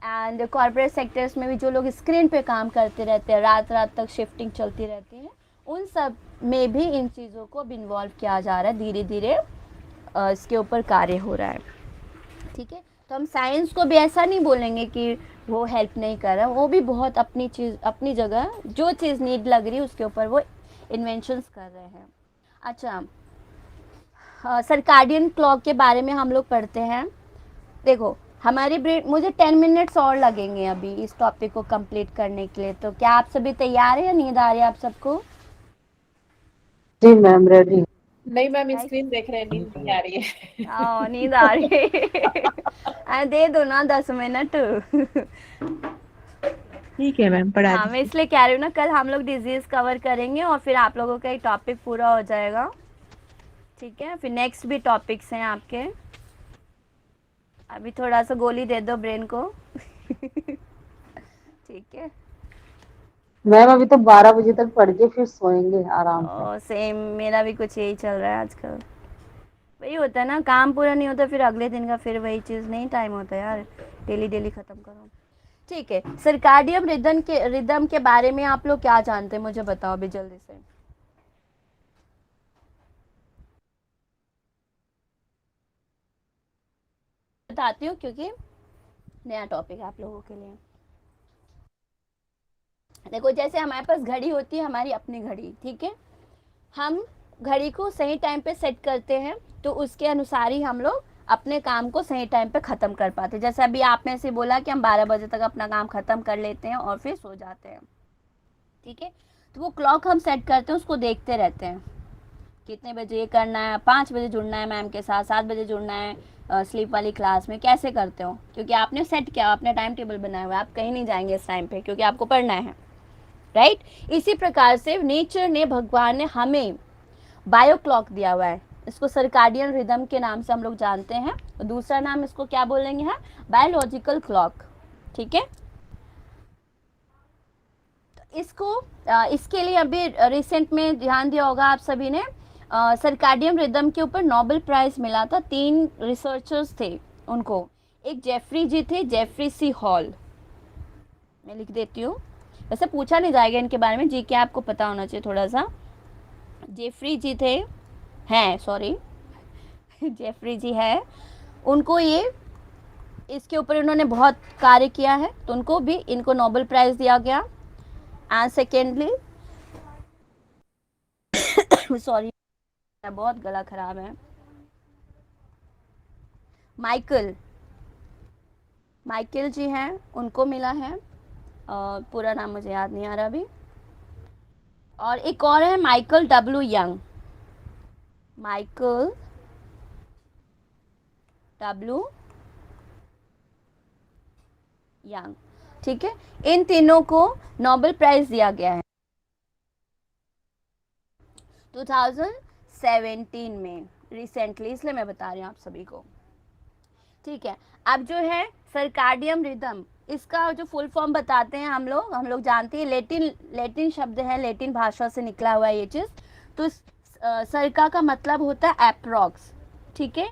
S1: एंड कॉर्पोरेट सेक्टर्स में भी जो लोग स्क्रीन पे काम करते रहते हैं, रात रात तक शिफ्टिंग चलती रहती है, उन सब में भी इन चीज़ों को अब इन्वॉल्व किया जा रहा है, धीरे धीरे इसके ऊपर कार्य हो रहा है, ठीक है। तो हम साइंस को भी ऐसा नहीं बोलेंगे कि वो हेल्प नहीं कर रहा, वो भी बहुत अपनी चीज़, अपनी जगह जो चीज़ नीड लग रही है उसके ऊपर वो इन्वेंशंस कर रहे हैं। अच्छा, सर्काडियन क्लॉक के बारे में हम लोग पढ़ते हैं। देखो हमारी ब्रेन, मुझे 10 मिनट्स और लगेंगे अभी इस टॉपिक को कंप्लीट करने के लिए, तो क्या आप सभी तैयार हैं या नींद आ रही है आप सबको।
S2: जी मैम, रेडी।
S7: नहीं मैम, स्क्रीन देख रहे हैं, नींद नहीं आ रही है।
S1: नींद आ रही है दे दो ना 10 मिनट।
S5: ठीक है मैम, पढ़ा
S1: हाँ, मैं इसलिए कह रही हूँ ना, कल हम लोग डिजीज कवर करेंगे और फिर आप लोगों का एक टॉपिक पूरा हो जाएगा, ठीक है। फिर नेक्स्ट भी टॉपिक्स हैं आपके, अभी थोड़ा सा गोली दे दो ब्रेन को। ठीक है
S2: मैम, अभी तो 12 बजे तक पढ़ के फिर सोएंगे आराम से।
S1: सेम मेरा भी कुछ यही चल रहा है आजकल। वही होता है ना, काम पूरा नहीं होता फिर अगले दिन का फिर वही चीज़, नहीं टाइम होता यार, डेली डेली ख़त्म करो। ठीक है, सर्काडियम रिदम के बारे में आप लोग क्या जानते हैं, मुझे बताओ अभी जल्दी से। बताती हूँ क्योंकि नया टॉपिक है आप लोगों के लिए। देखो, जैसे हमारे पास घड़ी होती है, हमारी अपनी घड़ी, ठीक है, हम घड़ी को सही टाइम पे सेट करते हैं तो उसके अनुसार ही हम लोग अपने काम को सही टाइम पे ख़त्म कर पाते हैं। जैसे अभी आपने से बोला कि हम 12 बजे तक अपना काम ख़त्म कर लेते हैं और फिर सो जाते हैं, ठीक है। तो वो क्लॉक हम सेट करते हैं, उसको देखते रहते हैं कितने बजे ये करना है, 5 बजे जुड़ना है मैम के साथ, 7 बजे जुड़ना है स्लीप वाली क्लास में। कैसे करते हो? क्योंकि आपने सेट किया, आपने टाइम टेबल बनाया हुआ है, आप कहीं नहीं जाएंगे इस टाइम पे क्योंकि आपको पढ़ना है, राइट। इसी प्रकार से नेचर ने, भगवान ने हमें बायो क्लॉक दिया हुआ है, इसको सर्काडियन रिदम के नाम से हम लोग जानते हैं। और दूसरा नाम इसको क्या बोलेंगे है? बायोलॉजिकल क्लॉक, ठीक है। तो इसके लिए अभी रिसेंट में ध्यान दिया होगा आप सभी ने, सर्काडियन रिदम के ऊपर नोबेल प्राइज मिला था। 3 रिसर्चर्स थे उनको, एक जेफरी जी थे, जेफरी सी हॉल, मैं लिख देती हूँ, वैसे पूछा नहीं जाएगा इनके बारे में, जी के आपको पता होना चाहिए थोड़ा सा। जेफरी जी थे, हैं, सॉरी जेफरी जी है, उनको ये इसके ऊपर इन्होंने बहुत कार्य किया है, तो उनको भी, इनको नोबेल प्राइज दिया गया। एंड सेकेंडली सॉरी बहुत गला खराब है, माइकल जी हैं, उनको मिला है, पूरा नाम मुझे याद नहीं आ रहा अभी। और एक और है Michael W young, Michael W young, ठीक है। इन तीनों को नोबेल प्राइज दिया गया है 2017 में, रिसेंटली, इसलिए मैं बता रही हूँ आप सभी को, ठीक है। अब जो है सर्काडियम रिदम, इसका जो फुल फॉर्म बताते हैं हम लोग जानते हैं, लेटिन शब्द है, लेटिन भाषा से निकला हुआ है ये चीज़। तो सर्का का मतलब होता है अप्रॉक्स, ठीक है,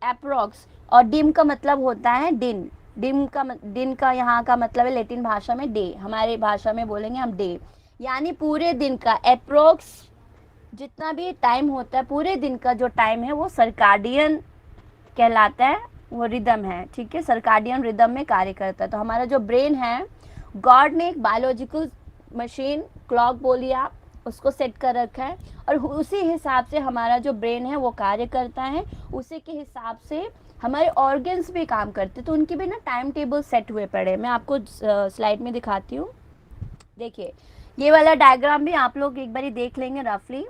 S1: अप्रॉक्स। और डिम का मतलब होता है दिन, दिन का यहाँ का मतलब है लेटिन भाषा में डे, हमारी भाषा में बोलेंगे हम डे, यानी पूरे दिन का अप्रॉक्स जितना भी टाइम होता है, पूरे दिन का जो टाइम है वो सर्काडियन कहलाता है, वो रिदम है, ठीक है, सर्काडियन रिदम में कार्य करता है। तो हमारा जो ब्रेन है, गॉड ने एक बायोलॉजिकल मशीन, क्लॉक बोलिए आप, उसको सेट कर रखा है और उसी हिसाब से हमारा जो ब्रेन है वो कार्य करता है, उसी के हिसाब से हमारे ऑर्गन्स भी काम करते हैं। तो उनके भी ना टाइम टेबल सेट हुए पड़े, मैं आपको स्लाइड में दिखाती हूँ। देखिए ये वाला डायग्राम भी आप लोग एक बारी देख लेंगे रफली।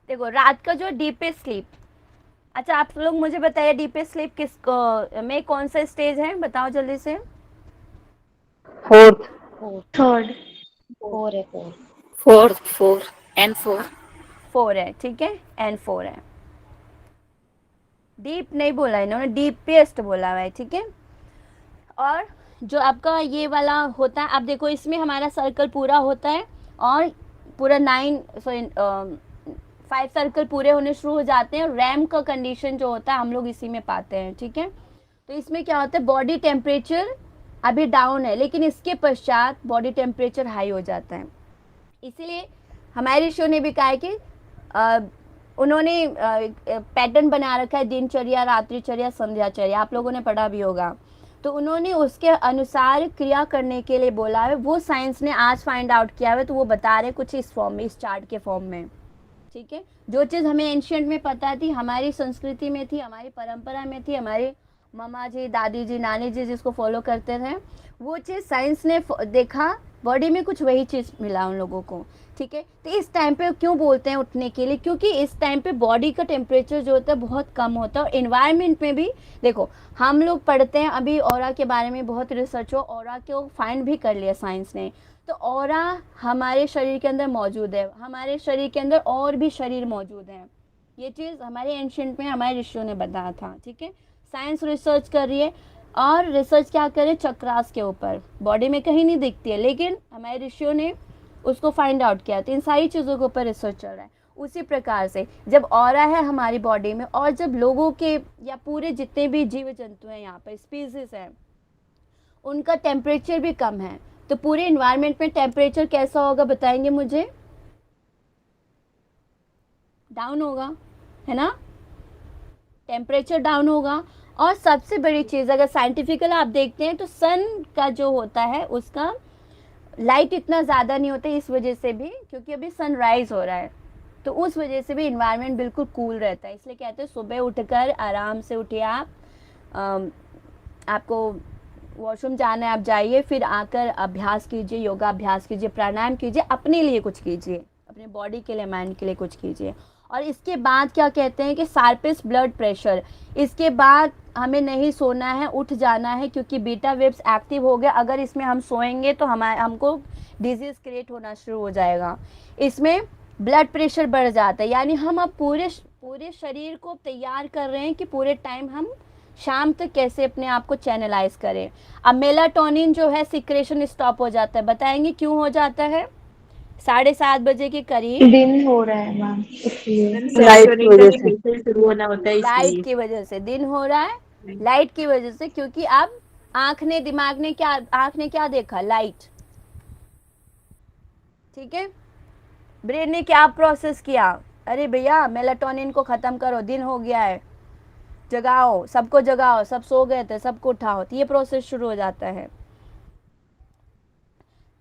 S1: देखो रात का जो डीपेस्ट स्लीप, अच्छा आप लोग मुझे बताइए डीपेस्ट स्लीप किसको में कौन सा स्टेज है, बताओ जल्दी से।
S2: फोर्थ,
S8: थर्ड,
S1: फोर है, ठीक है, N4 है, डीप नहीं बोला इन्होंने, डीपेस्ट बोला हुआ है, ठीक है। और जो आपका ये वाला होता है, अब देखो इसमें हमारा सर्कल पूरा होता है और पूरा 5 सर्कल पूरे होने शुरू हो जाते हैं। रैम का कंडीशन जो होता है हम लोग इसी में पाते हैं, ठीक है। तो इसमें क्या होता है, बॉडी टेम्परेचर अभी डाउन है लेकिन इसके पश्चात बॉडी टेम्परेचर हाई हो जाता है। इसीलिए हमारे ऋषियों ने भी कहा है कि उन्होंने पैटर्न बना रखा है, दिनचर्या, रात्रिचर्या, संध्याचर्या, आप लोगों ने पढ़ा भी होगा। तो उन्होंने उसके अनुसार क्रिया करने के लिए बोला है, वो साइंस ने आज फाइंड आउट किया है, तो वो बता रहे कुछ इस फॉर्म में, इस चार्ट के फॉर्म में, ठीक है। जो चीज़ हमें एंशियंट में पता थी, हमारी संस्कृति में थी, हमारी परंपरा में थी, हमारे मामा जी, दादी जी, नानी जी जिसको फॉलो करते थे, वो चीज़ साइंस ने देखा, बॉडी में कुछ वही चीज़ मिला उन लोगों को, ठीक है। तो इस टाइम पे क्यों बोलते हैं उठने के लिए, क्योंकि इस टाइम पे बॉडी का टेम्परेचर जो होता है बहुत कम होता है। और इन्वायरमेंट में भी देखो, हम लोग पढ़ते हैं अभी ऑरा के बारे में, बहुत रिसर्च हो, ऑरा को फाइंड भी कर लिया साइंस ने। तो ऑरा हमारे शरीर के अंदर मौजूद है, हमारे शरीर के अंदर और भी शरीर मौजूद हैं, ये चीज़ हमारे एंशिएंट में हमारे ऋषियों ने बताया था, ठीक है। साइंस रिसर्च कर रही है और रिसर्च क्या करे, चक्रास के ऊपर, बॉडी में कहीं नहीं दिखती है लेकिन हमारे ऋषियों ने उसको फाइंड आउट किया। तो इन सारी चीज़ों के ऊपर रिसर्च चल रहा है। उसी प्रकार से जब ऑरा है हमारी बॉडी में, और जब लोगों के या पूरे जितने भी जीव जंतु हैं यहाँ पर, स्पीसीज हैं, उनका टेम्परेचर भी कम है, तो पूरे इन्वायरमेंट में टेम्परेचर कैसा होगा बताएंगे मुझे? डाउन होगा, है ना? टेम्परेचर डाउन होगा। और सबसे बड़ी चीज़ अगर साइंटिफिकल आप देखते हैं तो सन का जो होता है उसका लाइट इतना ज़्यादा नहीं होता, इस वजह से भी, क्योंकि अभी सनराइज हो रहा है, तो उस वजह से भी इन्वायरमेंट बिल्कुल कूल रहता है। इसलिए कहते हैं सुबह उठकर आराम से उठिए आप, आपको वॉशरूम जाना है आप जाइए, फिर आकर अभ्यास कीजिए, योगा अभ्यास कीजिए, प्राणायाम कीजिए, अपने लिए कुछ कीजिए, अपने बॉडी के लिए, माइंड के लिए कुछ कीजिए। और इसके बाद क्या कहते हैं कि शार्पेस्ट ब्लड प्रेशर, इसके बाद हमें नहीं सोना है, उठ जाना है, क्योंकि बीटा वेव्स एक्टिव हो गए। अगर इसमें हम सोएंगे तो हमको डिजीज़ क्रिएट होना शुरू हो जाएगा। इसमें ब्लड प्रेशर बढ़ जाता है, यानी हम अब पूरे शरीर को तैयार कर रहे हैं कि पूरे टाइम हम शाम तक कैसे अपने आप को चैनलाइज करें। अब मेलाटोनिन जो है सिक्रेशन स्टॉप हो जाता है, बताएंगे क्यों हो जाता है? 7:30 बजे के करीब
S8: दिन हो रहा है मैम, इसलिए
S7: सेरोटोनिन का सिक्रेशन शुरू होना होता है
S1: लाइट
S7: इसलिए।
S1: की वजह से दिन हो रहा है, लाइट की वजह से, क्योंकि अब आंख ने क्या देखा? लाइट। ठीक है, ब्रेन ने क्या प्रोसेस किया? अरे भैया मेलाटोनिन को खत्म करो, दिन हो गया है, जगाओ, सबको जगाओ, सब सो गए थे, सबको उठाओ, तो ये प्रोसेस शुरू हो जाता है।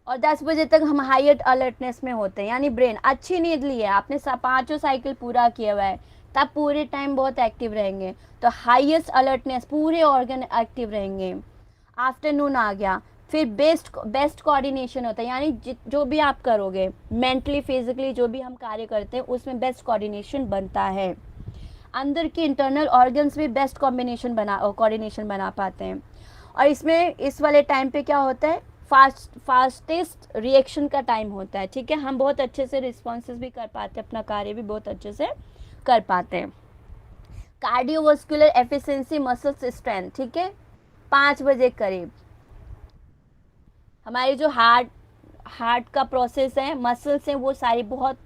S1: और 10 बजे तक हम हाइएस्ट अलर्टनेस में होते हैं, यानी ब्रेन अच्छी नींद ली है आपने, 5 साइकिल पूरा किया हुआ है, तब पूरे टाइम बहुत एक्टिव रहेंगे, तो हाईएस्ट अलर्टनेस, पूरे ऑर्गन एक्टिव रहेंगे। आफ्टरनून आ गया, फिर बेस्ट कोऑर्डिनेशन होता है, यानी जो भी आप करोगे मेंटली फिजिकली जो भी हम कार्य करते हैं उसमें बेस्ट कोऑर्डिनेशन बनता है। अंदर के इंटरनल ऑर्गन्स भी बेस्ट कोऑर्डिनेशन बना पाते हैं। और इसमें इस वाले टाइम पे क्या होता है? फास्टेस्ट रिएक्शन का टाइम होता है। ठीक है, हम बहुत अच्छे से रिस्पॉन्सेस भी कर पाते हैं, अपना कार्य भी बहुत अच्छे से कर पाते हैं। कार्डियोवास्कुलर एफिशिएंसी, मसल्स स्ट्रेंथ, ठीक है, 5 बजे करीब हमारी जो हार्ट का प्रोसेस है, मसल्स हैं, वो सारी बहुत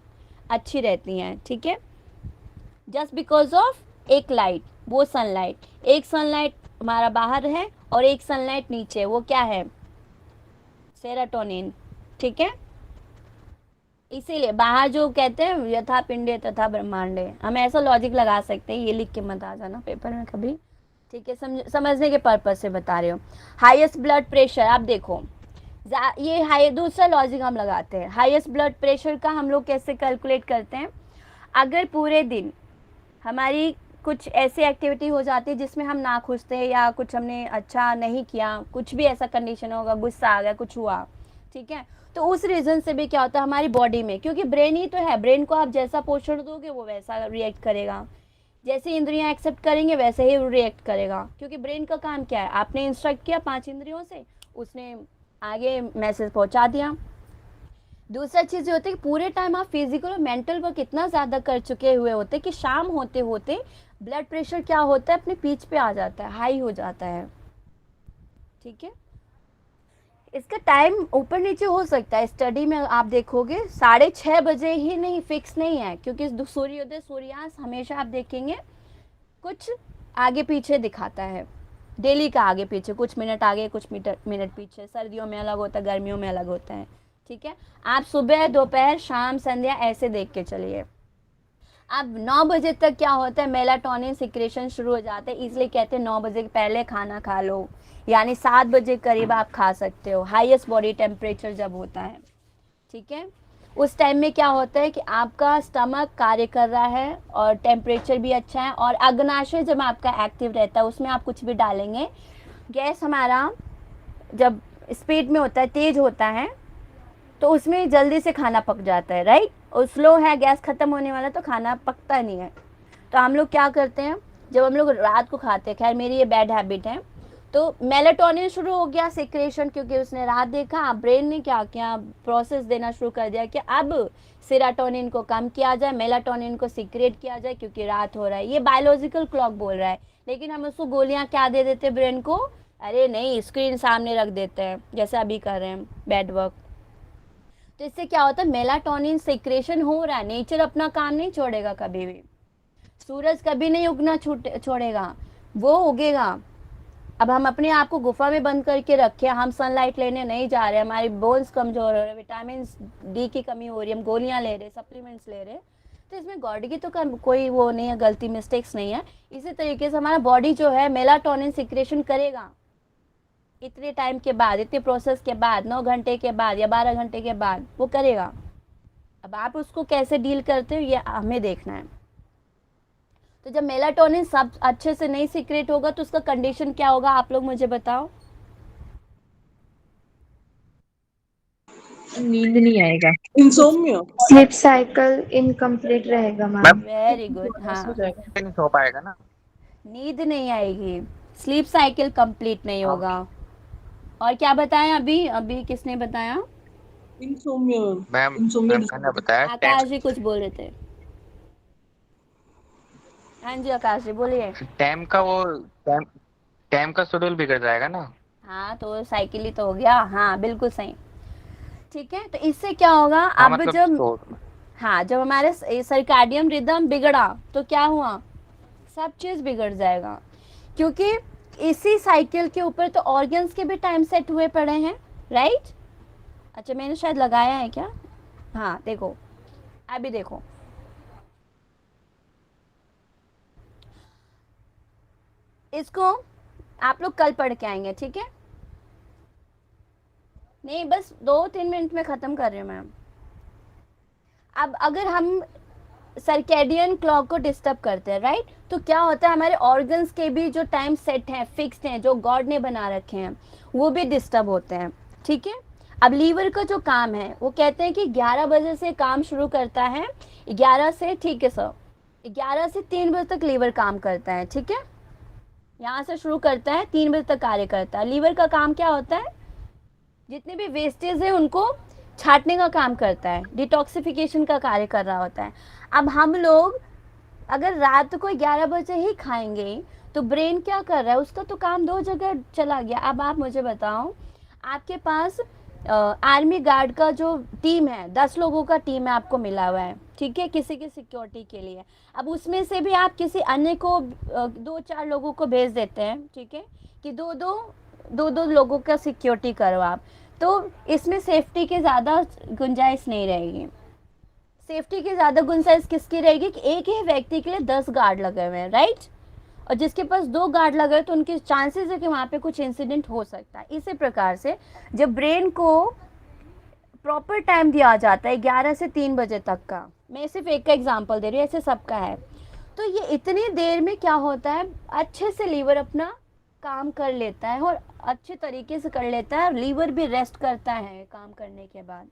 S1: अच्छी रहती हैं। ठीक है, जस्ट बिकॉज ऑफ एक लाइट, वो सनलाइट, एक सनलाइट हमारा बाहर है और एक सनलाइट नीचे, वो क्या है? सेरोटोनिन। ठीक है, इसीलिए बाहर जो कहते हैं यथा पिंडे तथा ब्रह्मांडे, हम ऐसा लॉजिक लगा सकते हैं, ये लिख के मत आ जाना पेपर में कभी। ठीक है, समझने के पर्पज से बता रहे हो। हाईएस्ट ब्लड प्रेशर, आप देखो ये दूसरा लॉजिक हम लगाते हैं। हाईएस्ट ब्लड प्रेशर का हम लोग कैसे कैलकुलेट करते हैं? अगर पूरे दिन हमारी कुछ ऐसी एक्टिविटी हो जाती है जिसमें हम ना खुश थे, या कुछ हमने अच्छा नहीं किया, कुछ भी ऐसा कंडीशन होगा, गुस्सा आ गया, कुछ हुआ, ठीक है, तो उस रीज़न से भी क्या होता है हमारी बॉडी में, क्योंकि ब्रेन ही तो है, ब्रेन को आप जैसा पोषण दोगे वो वैसा रिएक्ट करेगा, जैसे इंद्रियां एक्सेप्ट करेंगे वैसे ही रिएक्ट करेगा, क्योंकि ब्रेन का काम क्या है? आपने इंस्ट्रक्ट किया 5 इंद्रियों से, उसने आगे मैसेज पहुंचा दिया। दूसरा चीज़ ये होती है कि पूरे टाइम आप फिजिकल और मेंटल वर्क इतना ज़्यादा कर चुके हुए होते कि शाम होते होते ब्लड प्रेशर क्या होता है? अपने पीच पे आ जाता है, हाई हो जाता है। ठीक है, इसका टाइम ऊपर नीचे हो सकता है, स्टडी में आप देखोगे 6:30 बजे ही नहीं, फिक्स नहीं है, क्योंकि सूर्योदय सूर्यास्त हमेशा आप देखेंगे कुछ आगे पीछे दिखाता है, डेली का आगे पीछे, कुछ मिनट आगे कुछ मिनट पीछे, सर्दियों में अलग होता है, गर्मियों में अलग होता है। ठीक है, आप सुबह दोपहर शाम संध्या ऐसे देख के चलिए। अब 9 बजे तक क्या होता है? मेलाटोनिन सिक्रेशन शुरू हो जाते हैं, इसलिए कहते हैं 9 बजे के पहले खाना खा लो, यानी 7 बजे करीब आप खा सकते हो, हाईएस्ट बॉडी टेम्परेचर जब होता है। ठीक है, उस टाइम में क्या होता है कि आपका स्टमक कार्य कर रहा है और टेम्परेचर भी अच्छा है, और अग्नाशय जब आपका एक्टिव रहता है उसमें आप कुछ भी डालेंगे, गैस हमारा जब स्पीड में होता है, तेज होता है, तो उसमें जल्दी से खाना पक जाता है, राइट, और स्लो है, गैस खत्म होने वाला, तो खाना पकता नहीं है। तो हम लोग क्या करते हैं जब हम लोग रात को खाते हैं, खैर मेरी ये बैड हैबिट है, तो मेलाटोनिन शुरू हो गया सिक्रेशन, क्योंकि उसने रात देखा, ब्रेन ने क्या किया, प्रोसेस देना शुरू कर दिया कि अब सेरोटोनिन को कम किया जाए, मेलाटोनिन को सिक्रेट किया जाए, क्योंकि रात हो रहा है, ये बायोलॉजिकल क्लॉक बोल रहा है। लेकिन हम उसको गोलियां क्या दे देते ब्रेन को? अरे नहीं, स्क्रीन सामने रख देते हैं, जैसे अभी कर रहे हैं बैड वर्क। तो इससे क्या होता है? मेलाटोनिन सिक्रेशन हो रहा है, नेचर अपना काम नहीं छोड़ेगा कभी भी, सूरज कभी नहीं उगना छोड़ेगा, वो उगेगा, अब हम अपने आप को गुफा में बंद करके रखे, हम सनलाइट लेने नहीं जा रहे, हमारी बोन्स कमजोर हो रहे हैं, विटामिन डी की कमी हो रही है, हम गोलियां ले रहे, सप्लीमेंट्स ले रहे, तो इसमें गॉड की तो कोई वो नहीं है, गलती मिस्टेक्स नहीं है। इसी तरीके से हमारा बॉडी जो है मेलाटोनिन सिक्रेशन करेगा इतने टाइम के बाद, इतने प्रोसेस के बाद, 9 घंटे के बाद या 12 घंटे के बाद वो करेगा। अब आप उसको कैसे डील करते हो ये हमें देखना है। तो जब मेलाटोनिन सब अच्छे से नहीं सीक्रेट होगा तो उसका कंडीशन क्या होगा, आप लोग मुझे बताओ।
S5: नींद नहीं आएगा,
S9: इंसोम्निया,
S8: स्लीप साइकिल इनकम्प्लीट रहेगा मैम।
S1: वेरी गुड, हाँ,
S11: नहीं सो पाएगा ना,
S1: नींद नहीं आएगी, स्लीप साइकिल कंप्लीट नहीं होगा। और क्या बताया अभी, अभी किसने बताया?
S9: इंसोम्निया
S11: मैम
S9: इंसोम्निया
S11: मैंने बताया
S1: आकाश जी कुछ बोल रहे थे। हाँ जी आकाश जी बोलिए।
S11: टाइम का वो टाइम का शेड्यूल बिगड़ जाएगा ना।
S1: हाँ तो साइकिल ही तो हो गया, हाँ बिल्कुल सही, ठीक है। तो इससे क्या होगा,
S11: हाँ,
S1: अब
S11: मतलब
S1: जब हाँ जब हमारे सर्कैडियन रिदम बिगड़ा तो क्या हुआ, सब चीज बिगड़ जाएगा, क्योंकि इसी साइकिल के ऊपर तो ऑर्गन्स के भी टाइम सेट हुए पड़े हैं, राइट। अच्छा मैंने शायद लगाया है क्या, हाँ देखो अभी देखो, इसको आप लोग कल पढ़ के आएंगे, ठीक है। नहीं बस 2-3 मिनट में खत्म कर रही हूँ मैम। अब अगर हम सर्कैडियन क्लॉक को डिस्टर्ब करते हैं, राइट, तो क्या होता है, हमारे ऑर्गन्स के भी जो टाइम सेट हैं, फिक्स्ड हैं, जो गॉड ने बना रखे हैं, वो भी डिस्टर्ब होते हैं, ठीक है। अब लीवर का जो काम है वो कहते हैं कि 11 बजे से काम शुरू करता है, 11 से, ठीक है सर, 11 से 3 बजे तक लीवर काम करता है, ठीक है। यहाँ से शुरू करता है, 3 बजे तक कार्य करता है। लीवर का काम क्या होता है, जितने भी वेस्टेज है उनको छाटने का काम करता है, डिटॉक्सिफिकेशन का कार्य कर रहा होता है। अब हम लोग अगर रात को 11 बजे ही खाएंगे तो ब्रेन क्या कर रहा है, उसका तो काम 2 जगह चला गया। अब आप मुझे बताओ, आपके पास आर्मी गार्ड का जो टीम है, 10 लोगों का टीम है आपको मिला हुआ है, ठीक है, किसी की सिक्योरिटी के लिए। अब उसमें से भी आप किसी अन्य को 2-4 लोगों को भेज देते हैं, ठीक है, कि दो लोगों का सिक्योरिटी करो आप, तो इसमें सेफ्टी के ज़्यादा गुंजाइश नहीं रहेगी। सेफ्टी की ज़्यादा गुंजाइश किसकी रहेगी कि एक ही व्यक्ति के लिए 10 गार्ड लगे हुए हैं, राइट, और जिसके पास 2 गार्ड लगे हुए तो उनके चांसेस है कि वहाँ पे कुछ इंसिडेंट हो सकता है। इसी प्रकार से जब ब्रेन को प्रॉपर टाइम दिया जाता है 11 से 3 बजे तक का, मैं सिर्फ एक का एग्जांपल दे रही हूँ, ऐसे सबका है, तो ये इतनी देर में क्या होता है, अच्छे से लीवर अपना काम कर लेता है और अच्छे तरीके से कर लेता है, और लीवर भी रेस्ट करता है काम करने के बाद।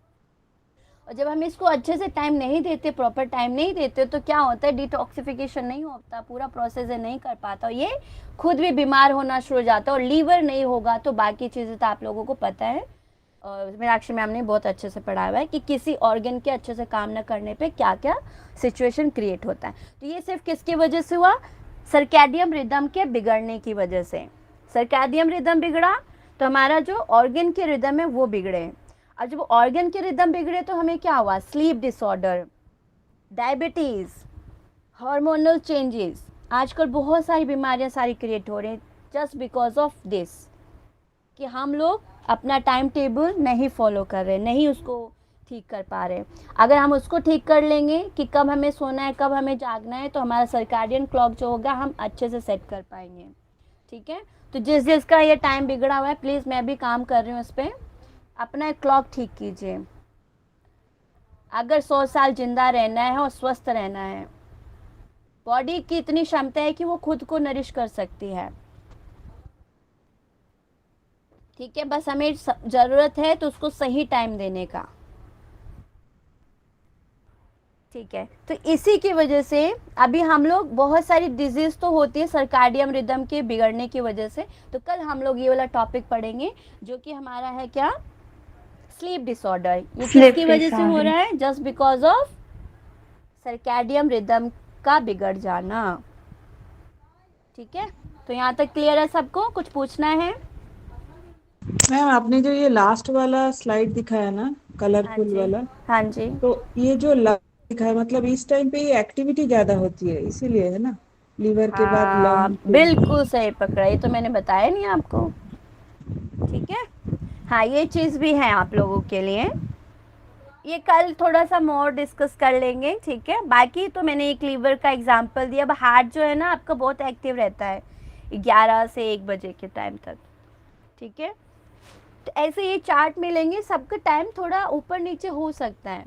S1: और जब हम इसको अच्छे से टाइम नहीं देते, प्रॉपर टाइम नहीं देते, तो क्या होता है, डिटॉक्सिफिकेशन नहीं होता, पूरा प्रोसेस नहीं कर पाता, ये खुद भी बीमार होना शुरू हो जाता है। और लीवर नहीं होगा तो बाकी चीज़ें तो आप लोगों को पता है, और मीनाक्षी मैम ने बहुत अच्छे से पढ़ाया हुआ है कि किसी ऑर्गन के अच्छे से काम न करने पे क्या क्या सिचुएशन क्रिएट होता है। तो ये सिर्फ किसकी वजह से हुआ, सर्कैडियन रिदम के बिगड़ने की वजह से। सर्कैडियन रिदम बिगड़ा तो हमारा जो ऑर्गन के रिदम है वो बिगड़े, और जब ऑर्गन के रिदम बिगड़े तो हमें क्या हुआ, sleep disorder, diabetes, hormonal changes, आजकल बहुत सारी बीमारियां सारी क्रिएट हो रही हैं जस्ट बिकॉज ऑफ दिस, कि हम लोग अपना टाइम टेबल नहीं फॉलो कर रहे, नहीं उसको ठीक कर पा रहे। अगर हम उसको ठीक कर लेंगे कि कब हमें सोना है, कब हमें जागना है, तो हमारा सर्कैडियन क्लॉक जो होगा हम अच्छे से सेट कर पाएंगे, ठीक है। तो जिसका ये टाइम बिगड़ा हुआ है, प्लीज़ मैं भी काम कर रही हूँ इस पर, अपना क्लॉक ठीक कीजिए। अगर 100 साल जिंदा रहना है और स्वस्थ रहना है, बॉडी की इतनी क्षमता है कि वो खुद को नरिश कर सकती है, ठीक है, बस हमें ज़रूरत है तो उसको सही टाइम देने का, ठीक है। तो इसी की वजह से अभी हम लोग, बहुत सारी डिजीज तो होती है सर्कैडियन रिदम के बिगड़ने की वजह से, तो कल हम लोग ये वाला टॉपिक पढ़ेंगे जो कि हमारा है क्या, स्लीप डिसऑर्डर। ये किसकी वजह से हो रहा है, just because of circadian rhythm का बिगड़ जाना, ठीक है। तो यहाँ तक क्लियर है सबको, कुछ पूछना है?
S6: मैम आपने जो ये लास्ट वाला स्लाइड दिखाया ना, कलरफुल वाला,
S1: हाँ जी,
S6: तो ये जो दिखा है, मतलब इस टाइम पे ये एक्टिविटी ज्यादा होती है इसीलिए, है ना? लीवर के बाद
S1: हाँ
S6: लंग।
S1: बिल्कुल सही पकड़ा, ये तो मैंने बताया नहीं आपको। ठीक है, हाँ ये चीज़ भी है आप लोगों के लिए, ये कल थोड़ा सा मोर डिस्कस कर लेंगे। ठीक है, बाकी तो मैंने एक लीवर का एग्जांपल दिया। अब हार्ट जो है ना आपका बहुत एक्टिव रहता है 11 से 1 बजे के टाइम तक। ठीक है, तो ऐसे ये चार्ट मिलेंगे, सबका टाइम थोड़ा ऊपर नीचे हो सकता है।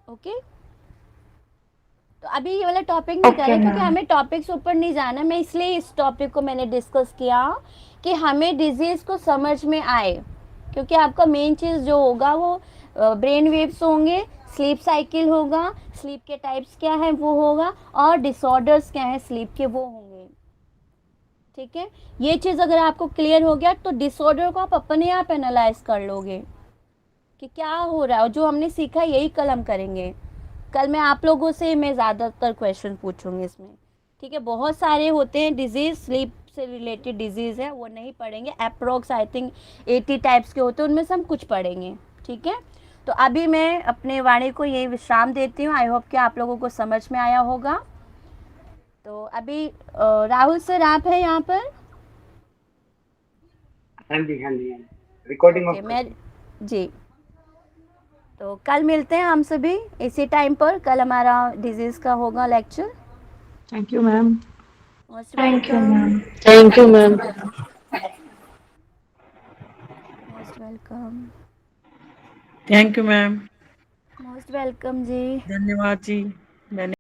S1: ओके, तो अभी ये वाला टॉपिक नहीं करें क्योंकि हमें टॉपिक्स ऊपर नहीं जाना। मैं इसलिए इस टॉपिक को मैंने डिस्कस किया कि हमें डिजीज़ को समझ में आए, क्योंकि आपका मेन चीज़ जो होगा वो ब्रेन वेव्स होंगे, स्लीप साइकिल होगा, स्लीप के टाइप्स क्या है वो होगा, और डिसऑर्डर्स क्या है स्लीप के वो होंगे। ठीक है, ये चीज़ अगर आपको क्लियर हो गया तो डिसऑर्डर को आप अपने आप एनालाइज कर लोगे कि क्या हो रहा है, और जो हमने सीखा यही कल हम करेंगे। कल मैं आप लोगों से मैं ज़्यादातर क्वेश्चन पूछूंगी इसमें। ठीक है, बहुत सारे होते हैं डिजीज़, स्लीप से रिलेटेड डिजीज़ है, वो नहीं पढ़ेंगे। अप्रोक्स आई थिंक 80 टाइप्स के होते हैं, उनमें से हम कुछ पढ़ेंगे। ठीक है, तो अभी मैं अपने वाणी को यही विश्राम देती हूँ। आई होप कि आप लोगों को समझ में आया होगा। तो अभी राहुल सर आप हैं यहाँ पर?
S12: हाँ जी हाँ जी, रिकॉर्डिंग
S1: ओके, मैं जी, तो कल मिलते हैं हम सभी इसी टाइम पर। कल हमारा डिजीज़ का होगा lecture.
S6: Thank you ma'am.
S1: Most
S8: thank you
S1: welcome.
S8: Ma'am.
S9: Thank you ma'am.
S1: Most welcome.
S13: Thank you ma'am,
S1: most welcome जी।
S13: धन्यवाद जी। मैंने